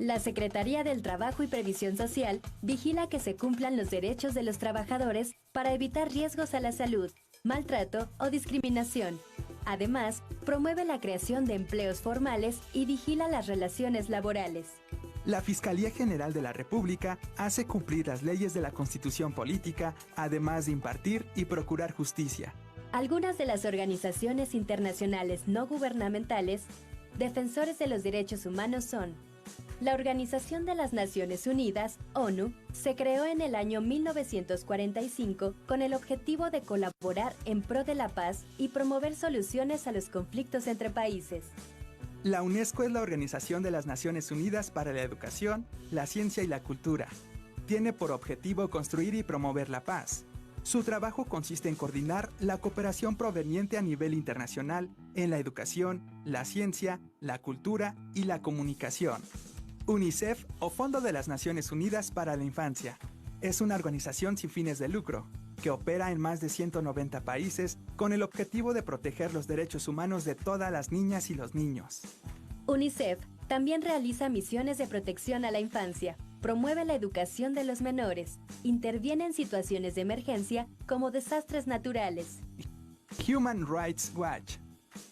La Secretaría del Trabajo y Previsión Social vigila que se cumplan los derechos de los trabajadores para evitar riesgos a la salud, maltrato o discriminación. Además, promueve la creación de empleos formales y vigila las relaciones laborales. La Fiscalía General de la República hace cumplir las leyes de la Constitución Política, además de impartir y procurar justicia. Algunas de las organizaciones internacionales no gubernamentales defensores de los derechos humanos son: la Organización de las Naciones Unidas, ONU, se creó en el año 1945 con el objetivo de colaborar en pro de la paz y promover soluciones a los conflictos entre países. La UNESCO es la Organización de las Naciones Unidas para la Educación, la Ciencia y la Cultura. Tiene por objetivo construir y promover la paz. Su trabajo consiste en coordinar la cooperación proveniente a nivel internacional en la educación, la ciencia, la cultura y la comunicación. UNICEF, o Fondo de las Naciones Unidas para la Infancia, es una organización sin fines de lucro que opera en más de 190 países con el objetivo de proteger los derechos humanos de todas las niñas y los niños. UNICEF también realiza misiones de protección a la infancia, promueve la educación de los menores, interviene en situaciones de emergencia como desastres naturales. Human Rights Watch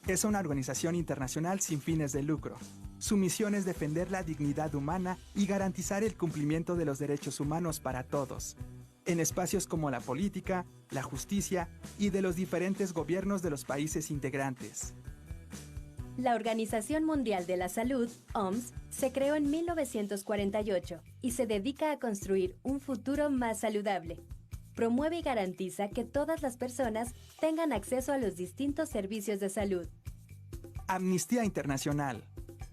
es una organización internacional sin fines de lucro. Su misión es defender la dignidad humana y garantizar el cumplimiento de los derechos humanos para todos, en espacios como la política, la justicia y de los diferentes gobiernos de los países integrantes. La Organización Mundial de la Salud, OMS, se creó en 1948 y se dedica a construir un futuro más saludable. Promueve y garantiza que todas las personas tengan acceso a los distintos servicios de salud. Amnistía Internacional,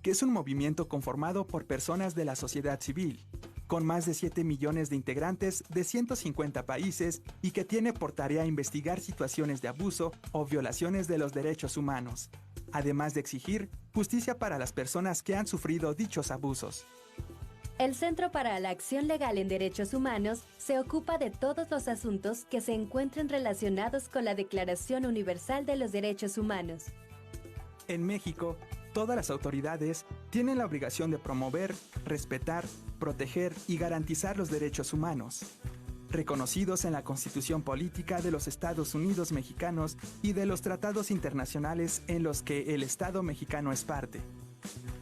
que es un movimiento conformado por personas de la sociedad civil, con más de 7 millones de integrantes de 150 países y que tiene por tarea investigar situaciones de abuso o violaciones de los derechos humanos, además de exigir justicia para las personas que han sufrido dichos abusos. El Centro para la Acción Legal en Derechos Humanos se ocupa de todos los asuntos que se encuentren relacionados con la Declaración Universal de los Derechos Humanos. En México, todas las autoridades tienen la obligación de promover, respetar, proteger y garantizar los derechos humanos, reconocidos en la Constitución Política de los Estados Unidos Mexicanos y de los tratados internacionales en los que el Estado mexicano es parte.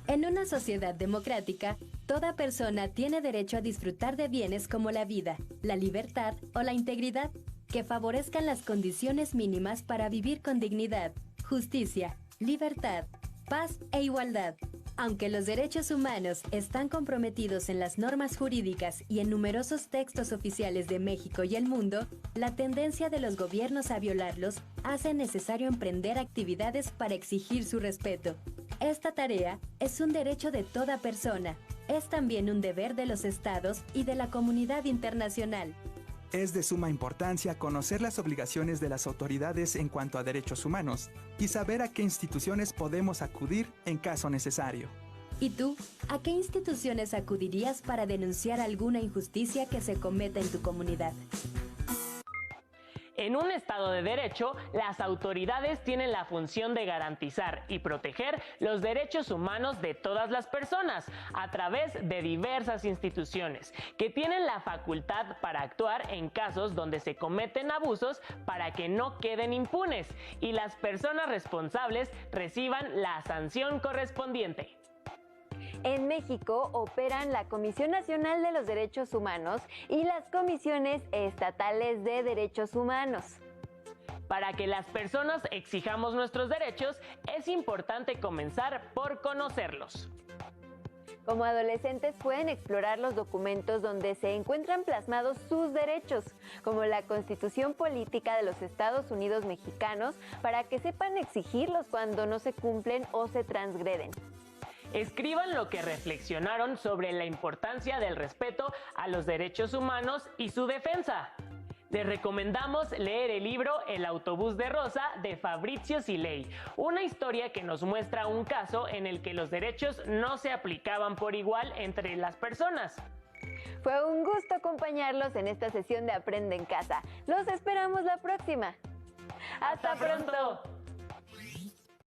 En una sociedad democrática, toda persona tiene derecho a disfrutar de bienes como la vida, la libertad o la integridad, que favorezcan las condiciones mínimas para vivir con dignidad, justicia, libertad, paz e igualdad. Aunque los derechos humanos están comprometidos en las normas jurídicas y en numerosos textos oficiales de México y el mundo, la tendencia de los gobiernos a violarlos hace necesario emprender actividades para exigir su respeto. Esta tarea es un derecho de toda persona. Es también un deber de los estados y de la comunidad internacional. Es de suma importancia conocer las obligaciones de las autoridades en cuanto a derechos humanos y saber a qué instituciones podemos acudir en caso necesario. ¿Y tú? ¿A qué instituciones acudirías para denunciar alguna injusticia que se cometa en tu comunidad? En un Estado de Derecho, las autoridades tienen la función de garantizar y proteger los derechos humanos de todas las personas a través de diversas instituciones que tienen la facultad para actuar en casos donde se cometen abusos para que no queden impunes y las personas responsables reciban la sanción correspondiente. En México operan la Comisión Nacional de los Derechos Humanos y las Comisiones Estatales de Derechos Humanos. Para que las personas exijamos nuestros derechos, es importante comenzar por conocerlos. Como adolescentes pueden explorar los documentos donde se encuentran plasmados sus derechos, como la Constitución Política de los Estados Unidos Mexicanos, para que sepan exigirlos cuando no se cumplen o se transgreden. Escriban lo que reflexionaron sobre la importancia del respeto a los derechos humanos y su defensa. Les recomendamos leer el libro El autobús de rosa de Fabrizio Silei, una historia que nos muestra un caso en el que los derechos no se aplicaban por igual entre las personas. Fue un gusto acompañarlos en esta sesión de Aprende en Casa. Los esperamos la próxima. ¡Hasta pronto!